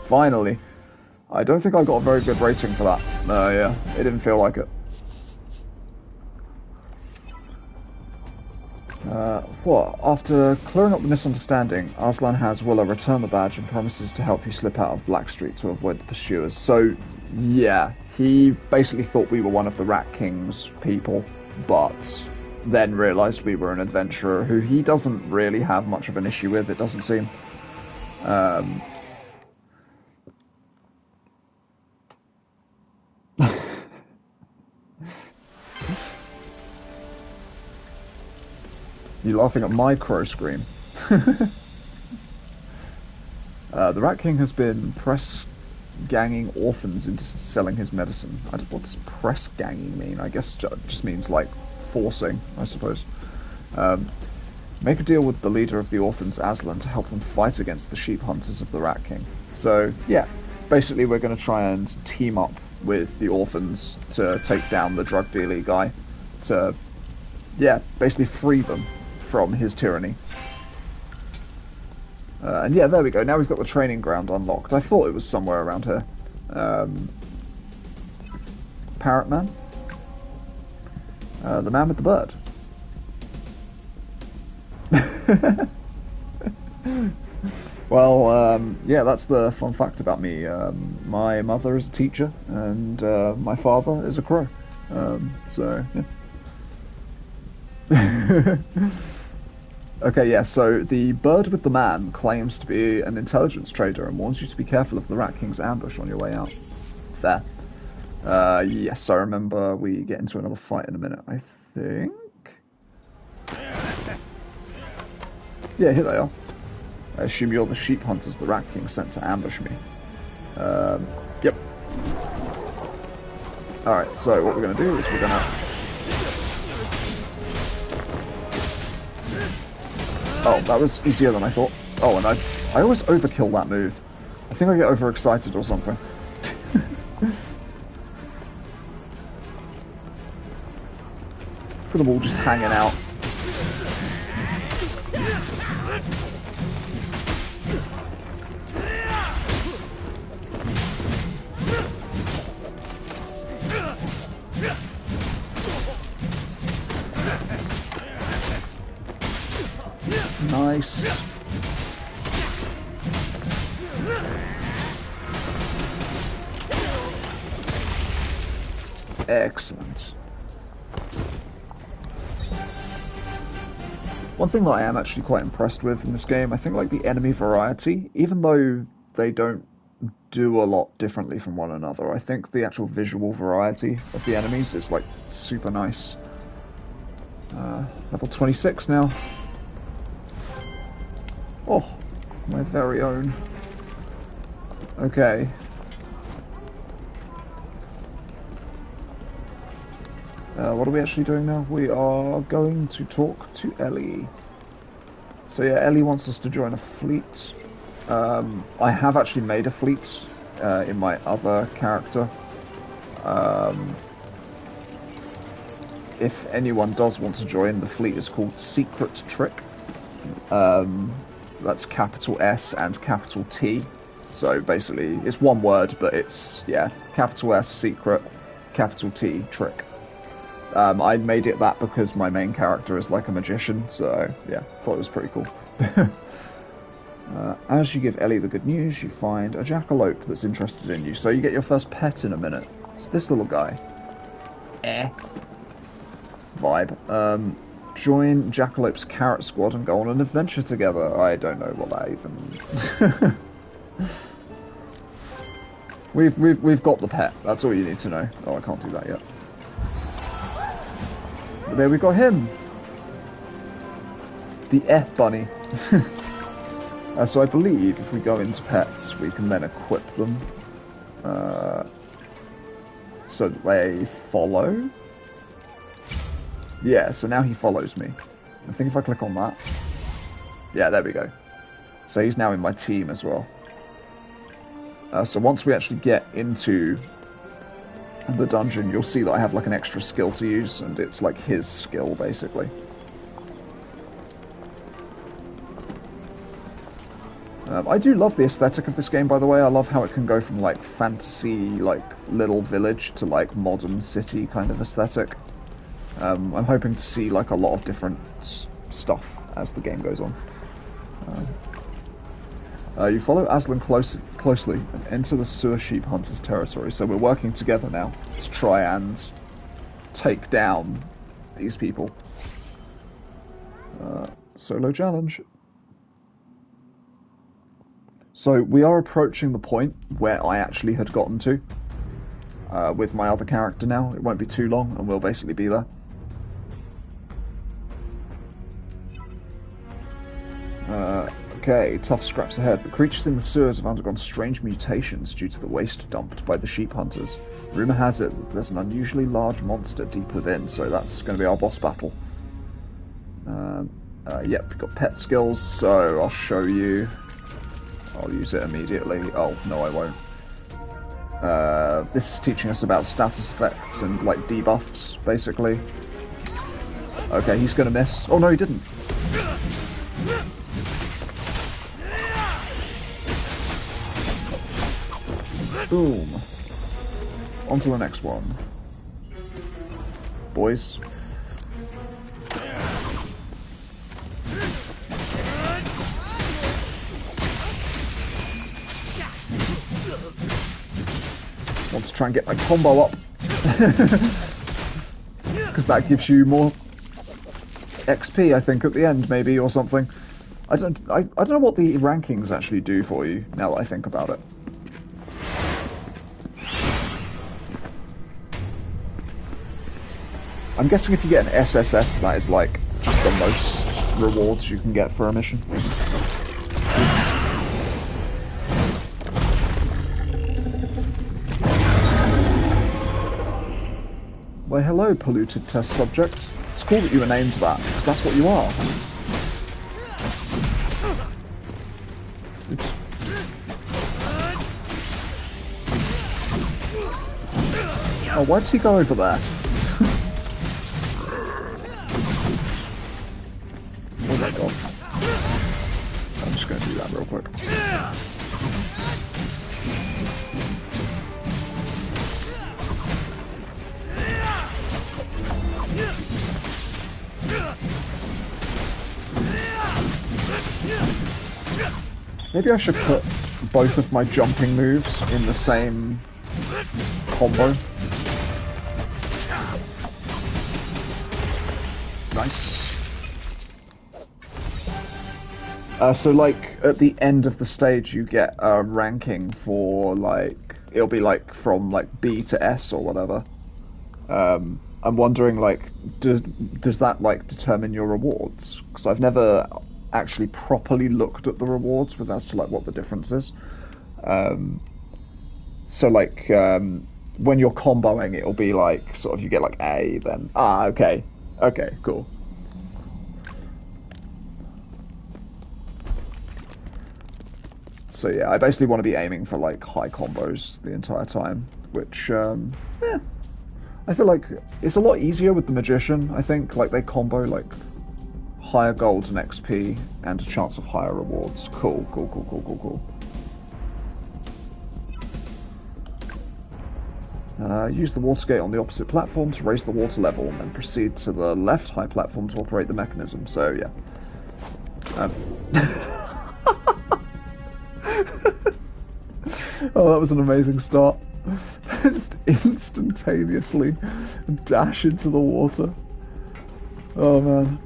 A: Finally. I don't think I got a very good rating for that. No, yeah, it didn't feel like it. After clearing up the misunderstanding, Atlan has Willow return the badge and promises to help you slip out of Blackstreet to avoid the pursuers. So, yeah, he basically thought we were one of the Rat King's people, but then realised we were an adventurer who he doesn't really have much of an issue with, it doesn't seem. You laughing at my crow scream? The Rat King has been press ganging orphans into selling his medicine. What does press ganging mean? I guess it just means like forcing, I suppose. Make a deal with the leader of the orphans, Atlan, to help them fight against the sheep hunters of the Rat King. So, yeah, basically we're going to try and team up with the orphans to take down the drug dealer guy to, yeah, basically free them from his tyranny. And yeah, there we go. Now we've got the training ground unlocked. I thought it was somewhere around here. Parrot Man? The man with the bird. Well, yeah, that's the fun fact about me. My mother is a teacher, and my father is a crow. So, yeah. Okay, yeah, so the bird with the man claims to be an intelligence trader and warns you to be careful of the Rat King's ambush on your way out. There. Yes, I remember we get into another fight in a minute, I think. Yeah, here they are. I assume you're the sheep hunters the Rat King sent to ambush me. Yep. Alright, so what we're going to do is we're going to... Oh, that was easier than I thought. Oh, and I always overkill that move. I think I get overexcited or something. Look at them all just hanging out. Nice. Excellent. One thing that I am actually quite impressed with in this game, I think like the enemy variety, even though they don't do a lot differently from one another, I think the actual visual variety of the enemies is like super nice. Level 26 now. Oh, my very own. Okay. What are we actually doing now? We are going to talk to Ellie. So yeah, Ellie wants us to join a fleet. I have actually made a fleet in my other character. If anyone does want to join, the fleet is called Secret Trick. That's capital S and capital T. So basically, it's one word, but it's, yeah, capital S, secret, capital T, trick. I made it that because my main character is like a magician, so yeah, thought it was pretty cool. As you give Ellie the good news, you find a jackalope that's interested in you, so you get your first pet in a minute. It's this little guy. Vibe. Join Jackalope's Carrot Squad and go on an adventure together. I don't know what that even... We've got the pet. That's all you need to know. Oh, I can't do that yet. But there we got him. The F Bunny. So I believe if we go into pets, we can then equip them. So that they follow. Yeah, so now he follows me. I think if I click on that... Yeah, there we go. So he's now in my team as well. So once we actually get into the dungeon, you'll see that I have like an extra skill to use, and it's like his skill, basically. I do love the aesthetic of this game, by the way. I love how it can go from like fantasy, like little village to like modern city kind of aesthetic. I'm hoping to see like a lot of different stuff as the game goes on. You follow Atlan closely and enter the sewer sheep hunters' territory, so we're working together now to try and take down these people. Solo challenge. So we are approaching the point where I actually had gotten to with my other character now. It won't be too long and we'll basically be there. Okay, tough scraps ahead. The creatures in the sewers have undergone strange mutations due to the waste dumped by the sheep hunters. Rumour has it that there's an unusually large monster deep within, so that's going to be our boss battle. Yep, we've got pet skills, so I'll show you. I'll use it immediately. Oh, no I won't. This is teaching us about status effects and, like, debuffs, basically. Okay, he's gonna miss. Oh no, he didn't. Boom. On to the next one. Boys. Want to try and get my combo up. Because that gives you more XP, I think, at the end, maybe, or something. I don't know what the rankings actually do for you, now that I think about it. I'm guessing if you get an SSS, that is, like, the most rewards you can get for a mission. Why, hello, polluted test subject. It's cool that you were named that, because that's what you are. Oops. Oh, why did he go over there? Oh my god. I'm just going to do that real quick. Maybe I should put both of my jumping moves in the same combo. Nice. So, like, at the end of the stage you get a ranking for, like, it'll be, like, from, like, B to S or whatever. I'm wondering, like, does that, like, determine your rewards? Because I've never actually properly looked at the rewards with as to, like, what the difference is. So, like, when you're comboing, it'll be, like, sort of, you get, like, A, then... Ah, okay. Okay, cool. So, yeah, I basically want to be aiming for, like, high combos the entire time, which, yeah. I feel like it's a lot easier with the Magician, I think. Like, they combo, like, higher gold and XP and a chance of higher rewards. Cool, cool, cool, cool, cool, cool. Use the water gate on the opposite platform to raise the water level, and then proceed to the left high platform to operate the mechanism. So, yeah. Oh, that was an amazing start. Just instantaneously dash into the water. Oh man.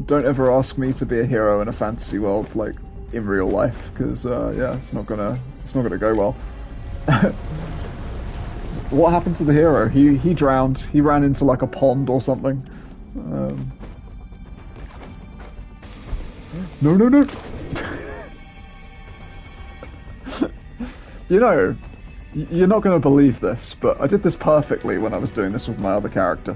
A: Don't ever ask me to be a hero in a fantasy world, like, in real life, because, yeah, it's not gonna go well. What happened to the hero? He drowned. He ran into, like, a pond or something. No, no, no! You know, you're not going to believe this, but I did this perfectly when I was doing this with my other character.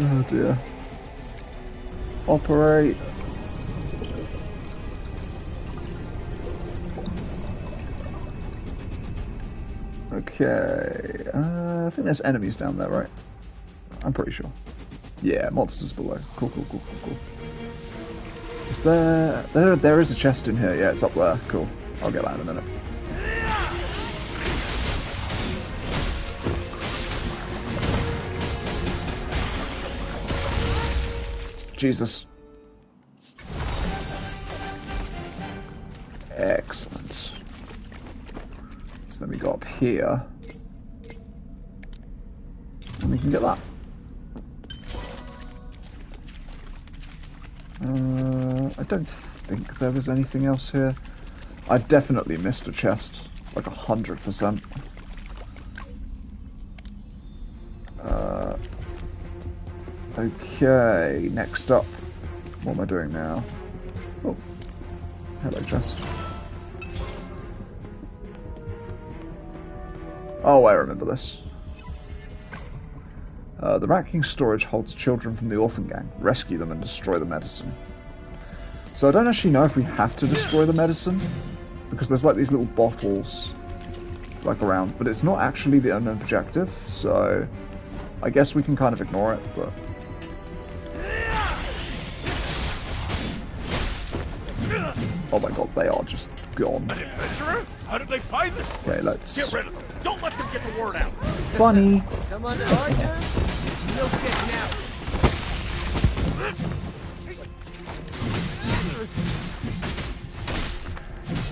A: Oh dear. Operate. Okay. I think there's enemies down there, right? I'm pretty sure. Yeah, monsters below. Cool, cool, cool, cool, cool. Is there is a chest in here. Yeah, it's up there. Cool. I'll get that in a minute. Jesus. Excellent. So then we go up here. And we can get that. I don't think there was anything else here. I've definitely missed a chest. Like 100%. Okay, next up. What am I doing now? Oh, hello, Just. Oh, I remember this. The Rat King storage holds children from the orphan gang. Rescue them and destroy the medicine. So I don't actually know if we have to destroy the medicine, because there's like these little bottles like around, but it's not actually the unknown objective, so I guess we can kind of ignore it, but... Oh my god, they are just gone.
E: An adventurer? How did they find this place?
A: Okay, let's...
E: Get rid of them. Don't let them get the word out.
A: Bunny!
G: Come on to our turn. There's no getting out.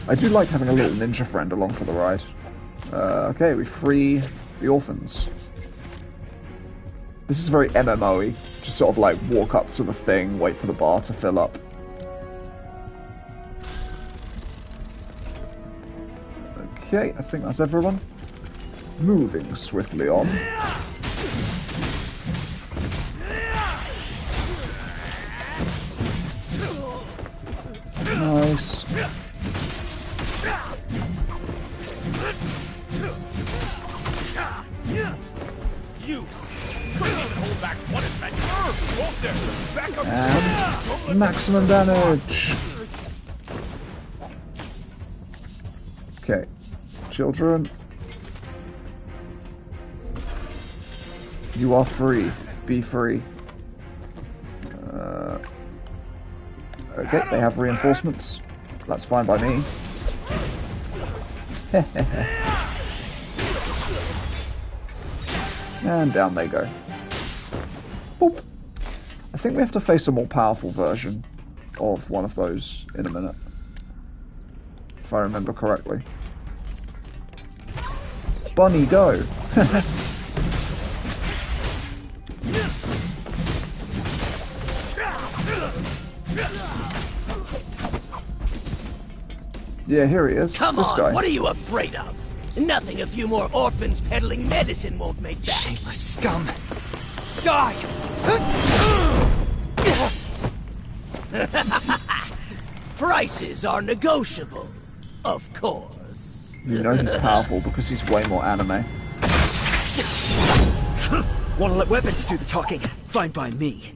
A: I do like having a little ninja friend along for the ride. Okay, we free the orphans. This is very MMO-y. Just sort of like walk up to the thing, wait for the bar to fill up. Okay, I think that's everyone. Moving swiftly on. Nice.
E: You couldn't even hold back one adventurer. Won't there? Back up.
A: And maximum damage. Okay, children. You are free. Be free. Okay, they have reinforcements. That's fine by me. And down they go. Boop. I think we have to face a more powerful version of one of those in a minute, if I remember correctly. Bunny, go! Yeah, here he is.
D: Come
A: this
D: on,
A: guy.
D: what are you afraid of? Nothing a few more orphans peddling medicine won't make back.
H: Shameless scum. Die!
D: Prices are negotiable, of course.
A: You know he's powerful because he's way more anime.
G: Want to let weapons do the talking? Fine by me.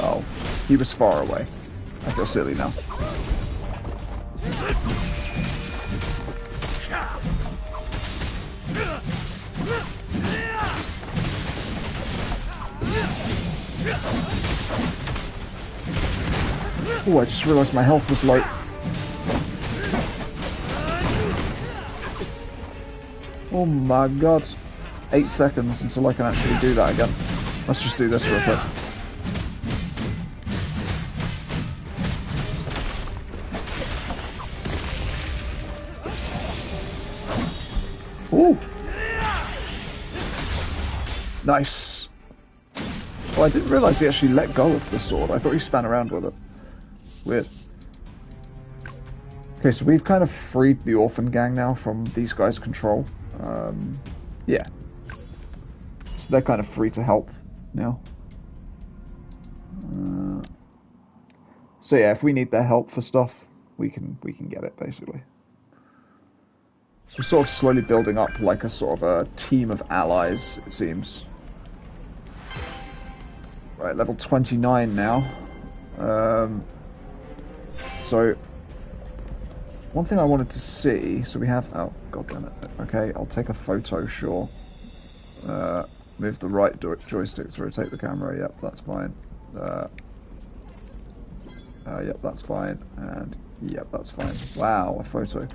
A: Oh, he was far away. I feel silly now. Oh, I just realised my health was low. Oh my god. 8 seconds until I can actually do that again. Let's just do this real quick. Ooh. Nice. Oh, I didn't realise he actually let go of the sword. I thought he span around with it. Weird. Okay, so we've kind of freed the orphan gang now from these guys' control. Yeah. So they're kind of free to help now. So yeah, if we need their help for stuff, we can get it basically. So we're sort of slowly building up like a sort of a team of allies, it seems. Right, level 29 now. So one thing I wanted to see, so we have, oh god damn it, okay, I'll take a photo, sure. Move the right joystick to rotate the camera, yep, that's fine. Yep, that's fine, and yep, that's fine. Wow, a photo.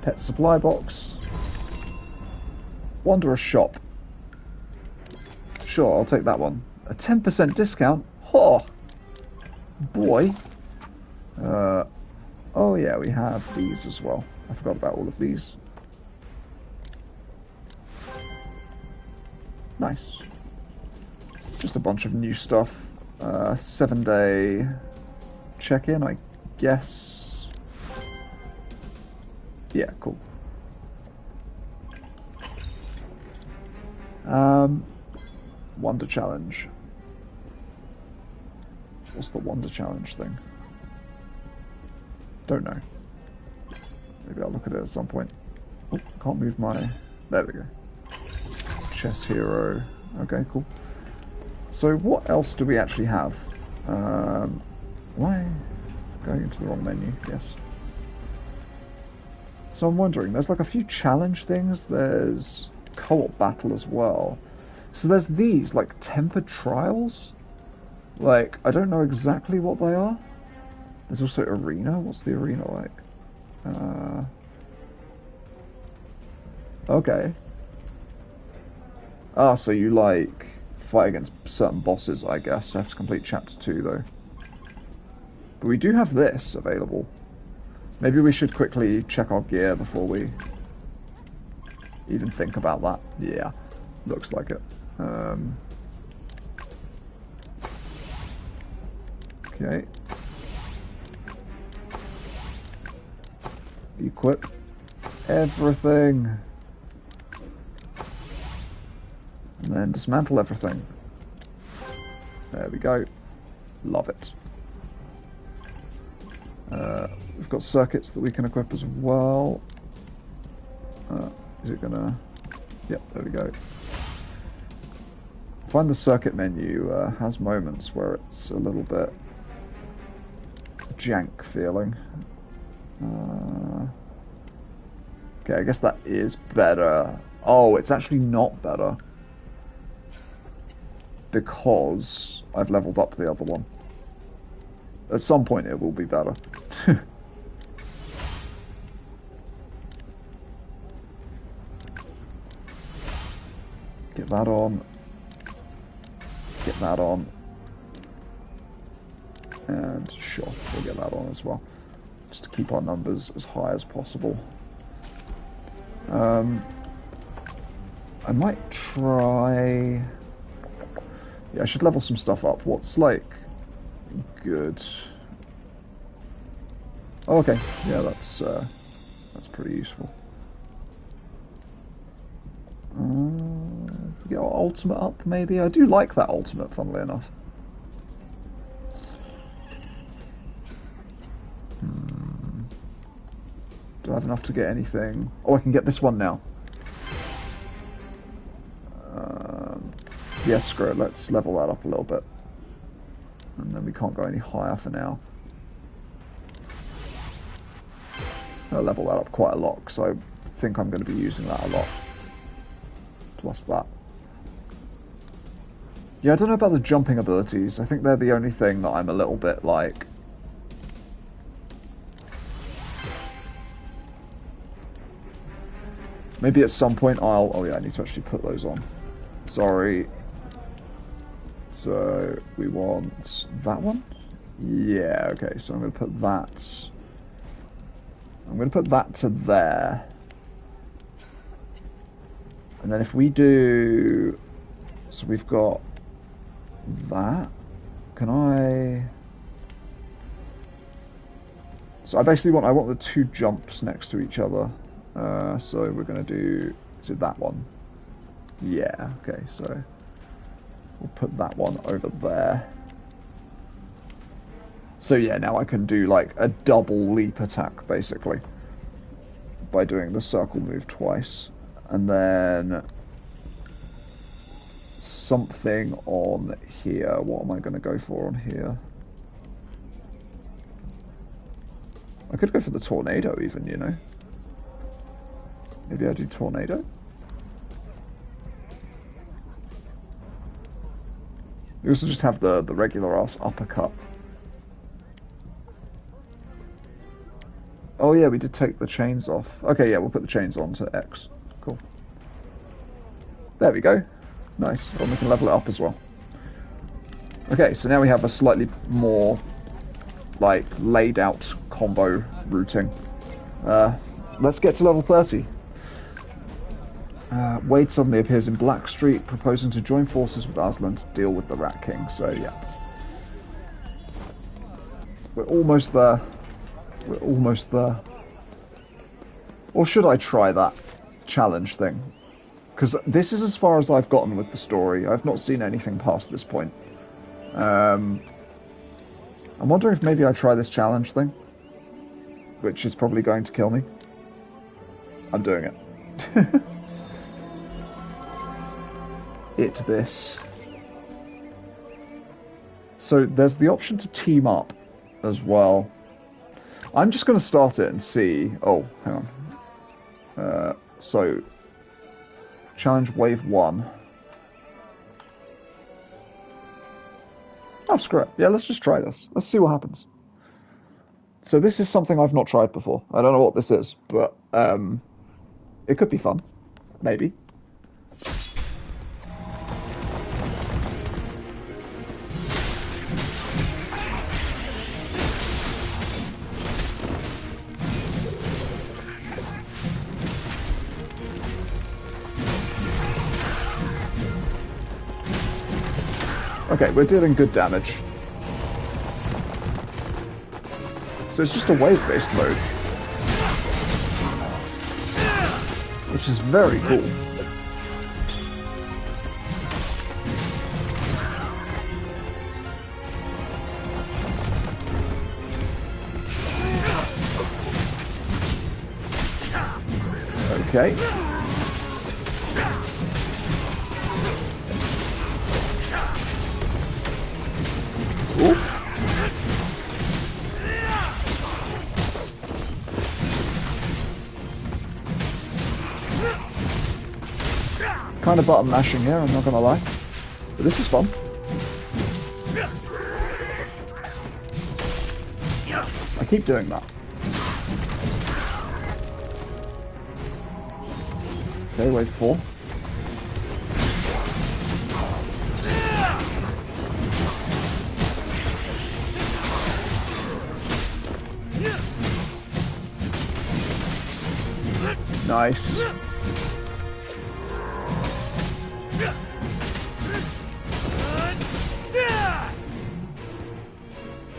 A: Pet supply box. Wanderer shop. Sure, I'll take that one. A 10% discount? Oh, boy. Oh yeah, we have these as well. I forgot about all of these. Nice. Just a bunch of new stuff. 7-day check-in, I guess. Yeah, cool. Wonder challenge. What's the wonder challenge thing? Don't know. Maybe I'll look at it at some point. Oh, can't move my... There we go. Chess hero. Okay, cool. So what else do we actually have? Why? Going into the wrong menu, yes. So I'm wondering, there's like a few challenge things, there's co-op battle as well. So there's these, like tempered trials? Like, I don't know exactly what they are. There's also arena, what's the arena like? Okay. Ah, so you like fight against certain bosses, I guess. I have to complete chapter 2 though. But we do have this available. Maybe we should quickly check our gear before we even think about that. Yeah, looks like it. Okay. Equip everything. And then dismantle everything. There we go. Love it. We've got circuits that we can equip as well. Is it gonna... Yep, there we go. I find the circuit menu has moments where it's a little bit jank feeling. Okay, I guess that is better. Oh, it's actually not better. Because I've leveled up the other one. At some point it will be better. Get that on. Get that on. And sure, we'll get that on as well. Just to keep our numbers as high as possible. I might try... Yeah, I should level some stuff up. What's like good? Oh, okay. Yeah, that's pretty useful. Get our ultimate up, maybe. I do like that ultimate, funnily enough. Do I have enough to get anything? Oh, I can get this one now. Yeah, screw it. Let's level that up a little bit. And then we can't go any higher for now. I'll level that up quite a lot, because I think I'm going to be using that a lot. Plus that. Yeah, I don't know about the jumping abilities. I think they're the only thing that I'm a little bit like... Maybe at some point I'll... Oh yeah, I need to actually put those on. Sorry. So, we want that one? Yeah, okay, so I'm going to put that... I'm going to put that to there. And then if we do... So we've got that. Can I... So I basically I want the two jumps next to each other. So we're going to do... Is it that one? Yeah, okay, so... We'll put that one over there. So yeah, now I can do like a double leap attack, basically. By doing the circle move twice. And then... Something on here. What am I going to go for on here? I could go for the tornado even, you know? Maybe I do tornado? We also just have the regular ass uppercut. Oh yeah, we did take the chains off. Okay, yeah, we'll put the chains on to X. Cool. There we go. Nice. And we can level it up as well. Okay, so now we have a slightly more, like, laid out combo routing. Let's get to level 30. Wade suddenly appears in Black Street, proposing to join forces with Aslan to deal with the Rat King. So, yeah. We're almost there. We're almost there. Or should I try that challenge thing? Because this is as far as I've gotten with the story. I've not seen anything past this point. I'm wondering if maybe I try this challenge thing, which is probably going to kill me. I'm doing it. This. So there's the option to team up as well. I'm just going to start it and see... Oh, hang on. So, challenge wave 1. Oh, screw it. Yeah, let's just try this. Let's see what happens. So this is something I've not tried before. I don't know what this is, but it could be fun. Maybe. Okay, we're dealing good damage. So it's just a wave-based mode. Which is very cool. Okay. Ooh. Kind of button mashing here, I'm not gonna lie. But this is fun. I keep doing that. Okay, wave 4. Nice.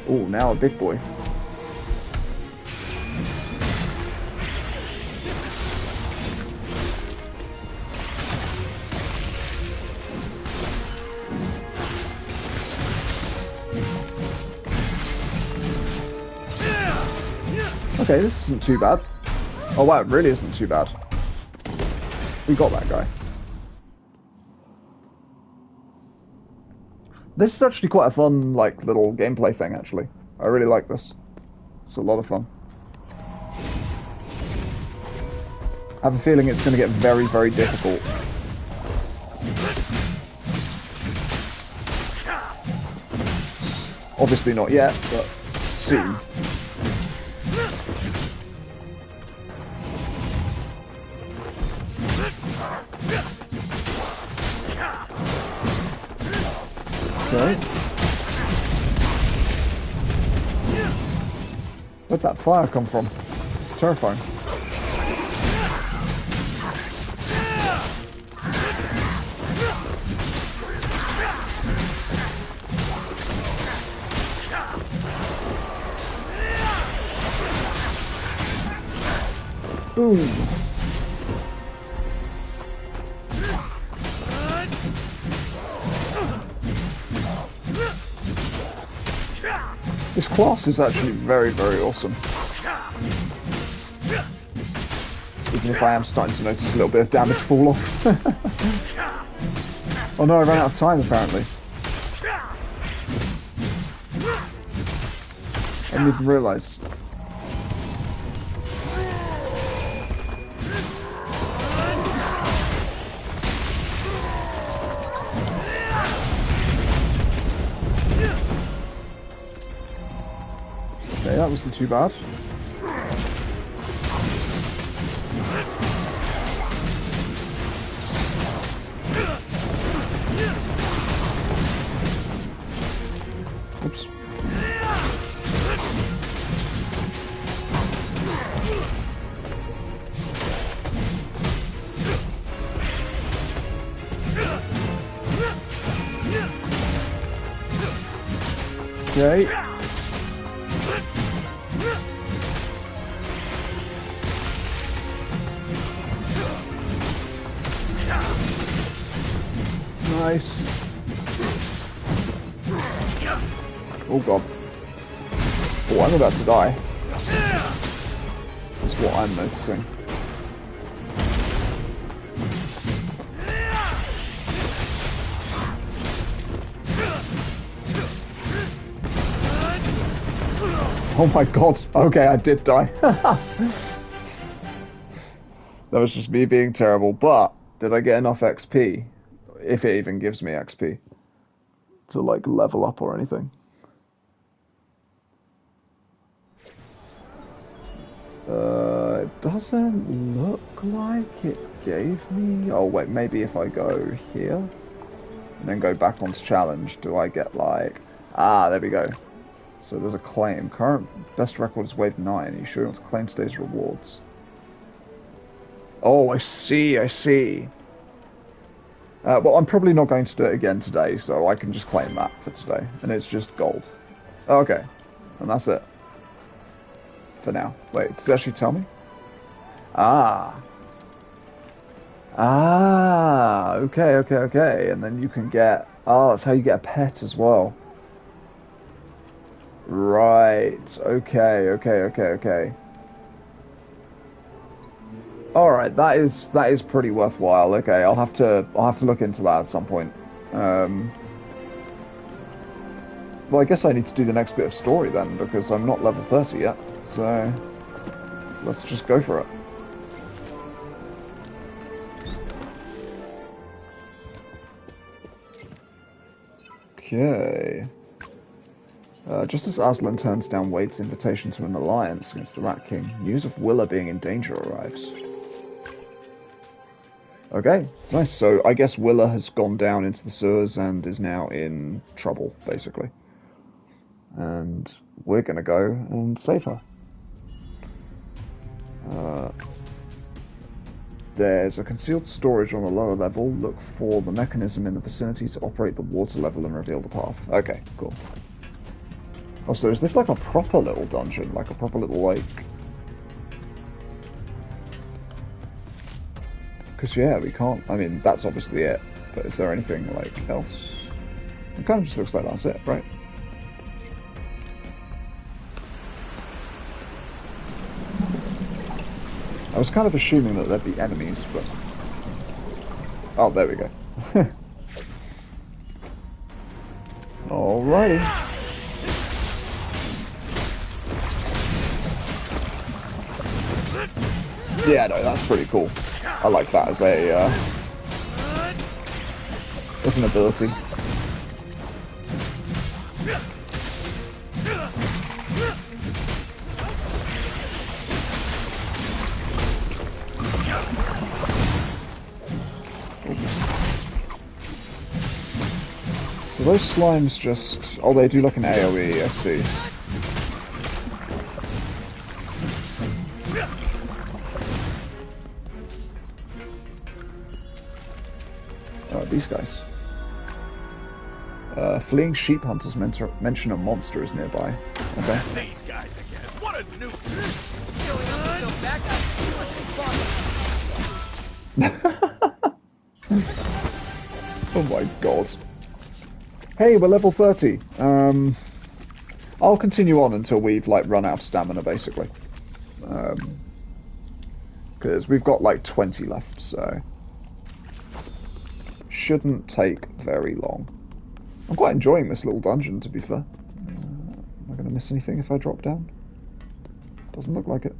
A: Oh, now a big boy. Okay, this isn't too bad. Oh wow, it really isn't too bad. We got that guy. This is actually quite a fun, like, little gameplay thing, actually. I really like this. It's a lot of fun. I have a feeling it's going to get very, very difficult. Obviously not yet, but soon. Okay. Where'd that fire come from? It's terrifying. Boom. This class is actually very, very awesome. Even if I am starting to notice a little bit of damage fall off. Oh no, I ran out of time apparently. I didn't even realise. Okay, that wasn't too bad. Oops. Okay. Nice. Oh god. Oh, I'm about to die. That's what I'm noticing. Oh my god. Okay, I did die. That was just me being terrible, but did I get enough XP? If it even gives me XP to like level up or anything. It doesn't look like it gave me... Oh wait, maybe if I go here and then go back onto challenge, do I get like... Ah, there we go. So there's a claim. Current best record is wave 9. Are you sure you want to claim today's rewards? Oh, I see, I see. Well, I'm probably not going to do it again today, so I can just claim that for today. And it's just gold. Okay. And that's it. For now. Wait, does it actually tell me? Ah. Ah, okay, okay, okay. And then you can get... Oh, that's how you get a pet as well. Right. Okay, okay, okay, okay. Alright, that is pretty worthwhile. Okay, I'll have to look into that at some point. Well, I guess I need to do the next bit of story then, because I'm not level 30 yet. So, let's just go for it. Okay. Just as Aslan turns down Wade's invitation to an alliance against the Rat King, news of Willa being in danger arrives. Okay, nice. So I guess Willa has gone down into the sewers and is now in trouble, basically. And we're going to go and save her. There's a concealed storage on the lower level. Look for the mechanism in the vicinity to operate the water level and reveal the path. Okay, cool. Oh, so is this like a proper little dungeon? Like a proper little, like... Because, yeah, we can't... I mean, that's obviously it. But is there anything, like, else? It kind of just looks like that's it, right? I was kind of assuming that there'd be enemies, but... Oh, there we go. Alrighty. Yeah, no, that's pretty cool. I like that as a, as an ability. So those slimes just... Oh, they do like an AoE, I see. These guys. Fleeing sheep hunters mention a monster is nearby. Okay.
E: These guys again. What a nuisance!
A: Oh my god. Hey, we're level 30. I'll continue on until we've like run out of stamina, basically. Because we've got like 20 left, so shouldn't take very long. I'm quite enjoying this little dungeon, to be fair. Am I going to miss anything if I drop down? Doesn't look like it.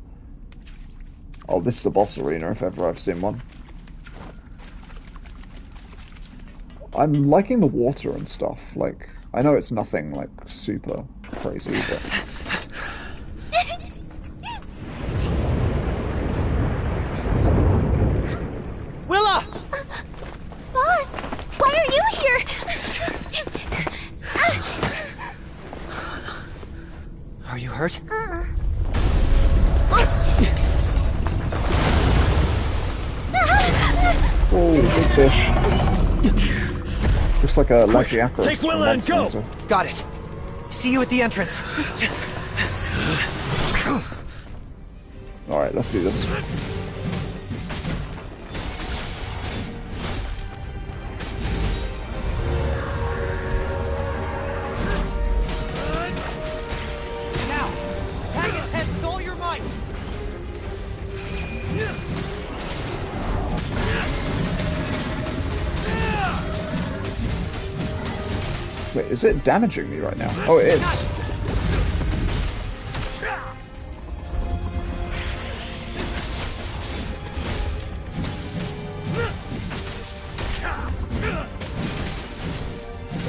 A: Oh, this is a boss arena if ever I've seen one. I'm liking the water and stuff. Like, I know it's nothing like super crazy, but...
H: Willa!
B: Boss, why are you here?
H: Are you hurt?
A: Oh, big fish. Looks like a Lagiacrus.
E: Take Willa and go!
H: Got it. See you at the entrance.
A: Alright, let's do this. Wait, is it damaging me right now? Oh, it is.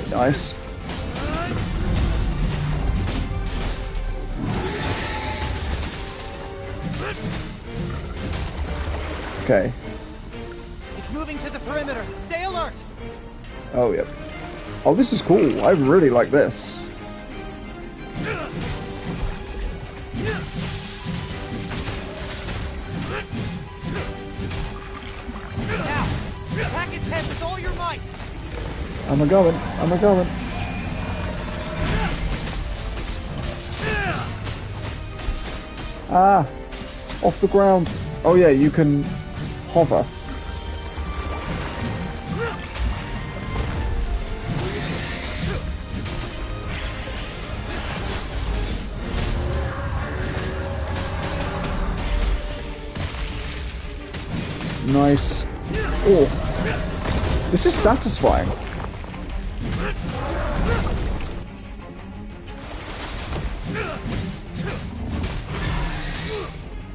A: Nice. Okay.
H: It's moving to the perimeter. Stay alert.
A: Oh, yep. Oh, this is cool. I really like this.
H: Now, attack its head with all your might.
A: Am I going? Am I going? Ah! Off the ground. Oh yeah, you can hover. Nice. Oh, this is satisfying.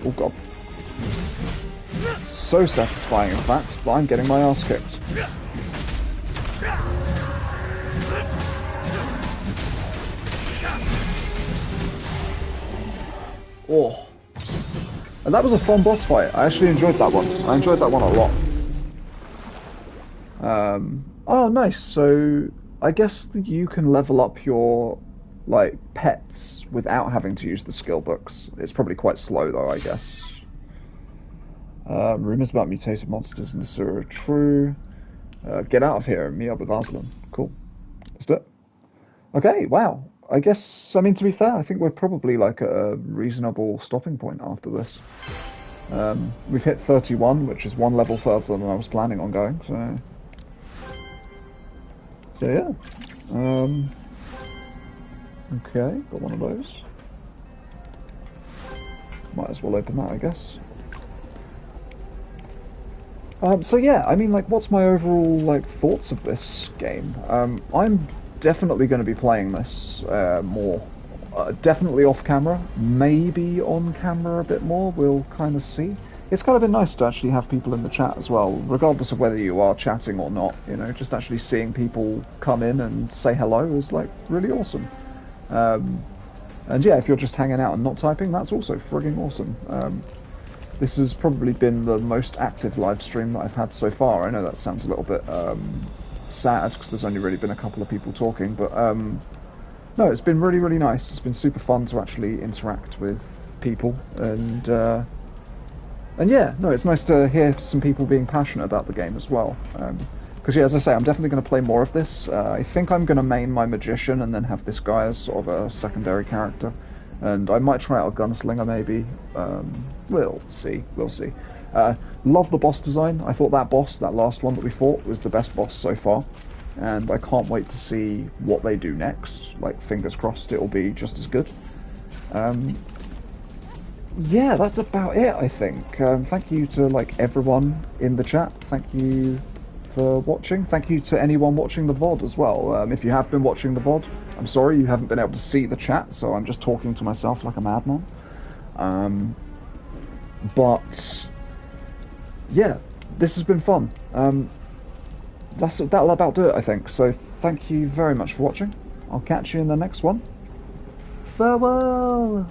A: Oh god. So satisfying, in fact, that I'm getting my ass kicked. Oh. And that was a fun boss fight. I actually enjoyed that one. I enjoyed that one a lot. Oh, nice. So, I guess that you can level up your, like, pets without having to use the skill books. It's probably quite slow, though, I guess. Rumors about mutated monsters in the sewer are true. Get out of here and meet up with Aslan. Cool. Let's do it. Okay, wow. I guess, I mean, to be fair, I think we're probably like at a reasonable stopping point after this. We've hit 31, which is one level further than I was planning on going, so yeah. Okay, got one of those. Might as well open that, I guess. So yeah, I mean, like, what's my overall, like, thoughts of this game? I'm definitely going to be playing this more. Definitely off camera, maybe on camera a bit more, we'll kind of see. It's kind of been nice to actually have people in the chat as well, regardless of whether you are chatting or not, you know, just actually seeing people come in and say hello is, like, really awesome. And yeah, if you're just hanging out and not typing, that's also frigging awesome. This has probably been the most active live stream that I've had so far. I know that sounds a little bit sad, because there's only really been a couple of people talking, but no, it's been really, really nice. It's been super fun to actually interact with people, and yeah, no, it's nice to hear some people being passionate about the game as well. Because yeah, as I say, I'm definitely going to play more of this. I think I'm going to main my magician and then have this guy as sort of a secondary character, and I might try out a gunslinger maybe. We'll see. We'll see. Love the boss design. I thought that boss, that last one that we fought, was the best boss so far, and I can't wait to see what they do next. Like, fingers crossed it'll be just as good. Yeah, that's about it, I think. Thank you to, like, everyone in the chat. Thank you for watching. Thank you to anyone watching the VOD as well. If you have been watching the VOD, I'm sorry you haven't been able to see the chat, so I'm just talking to myself like a madman. But yeah, this has been fun. That'll about do it, I think. So thank you very much for watching. I'll catch you in the next one. Farewell!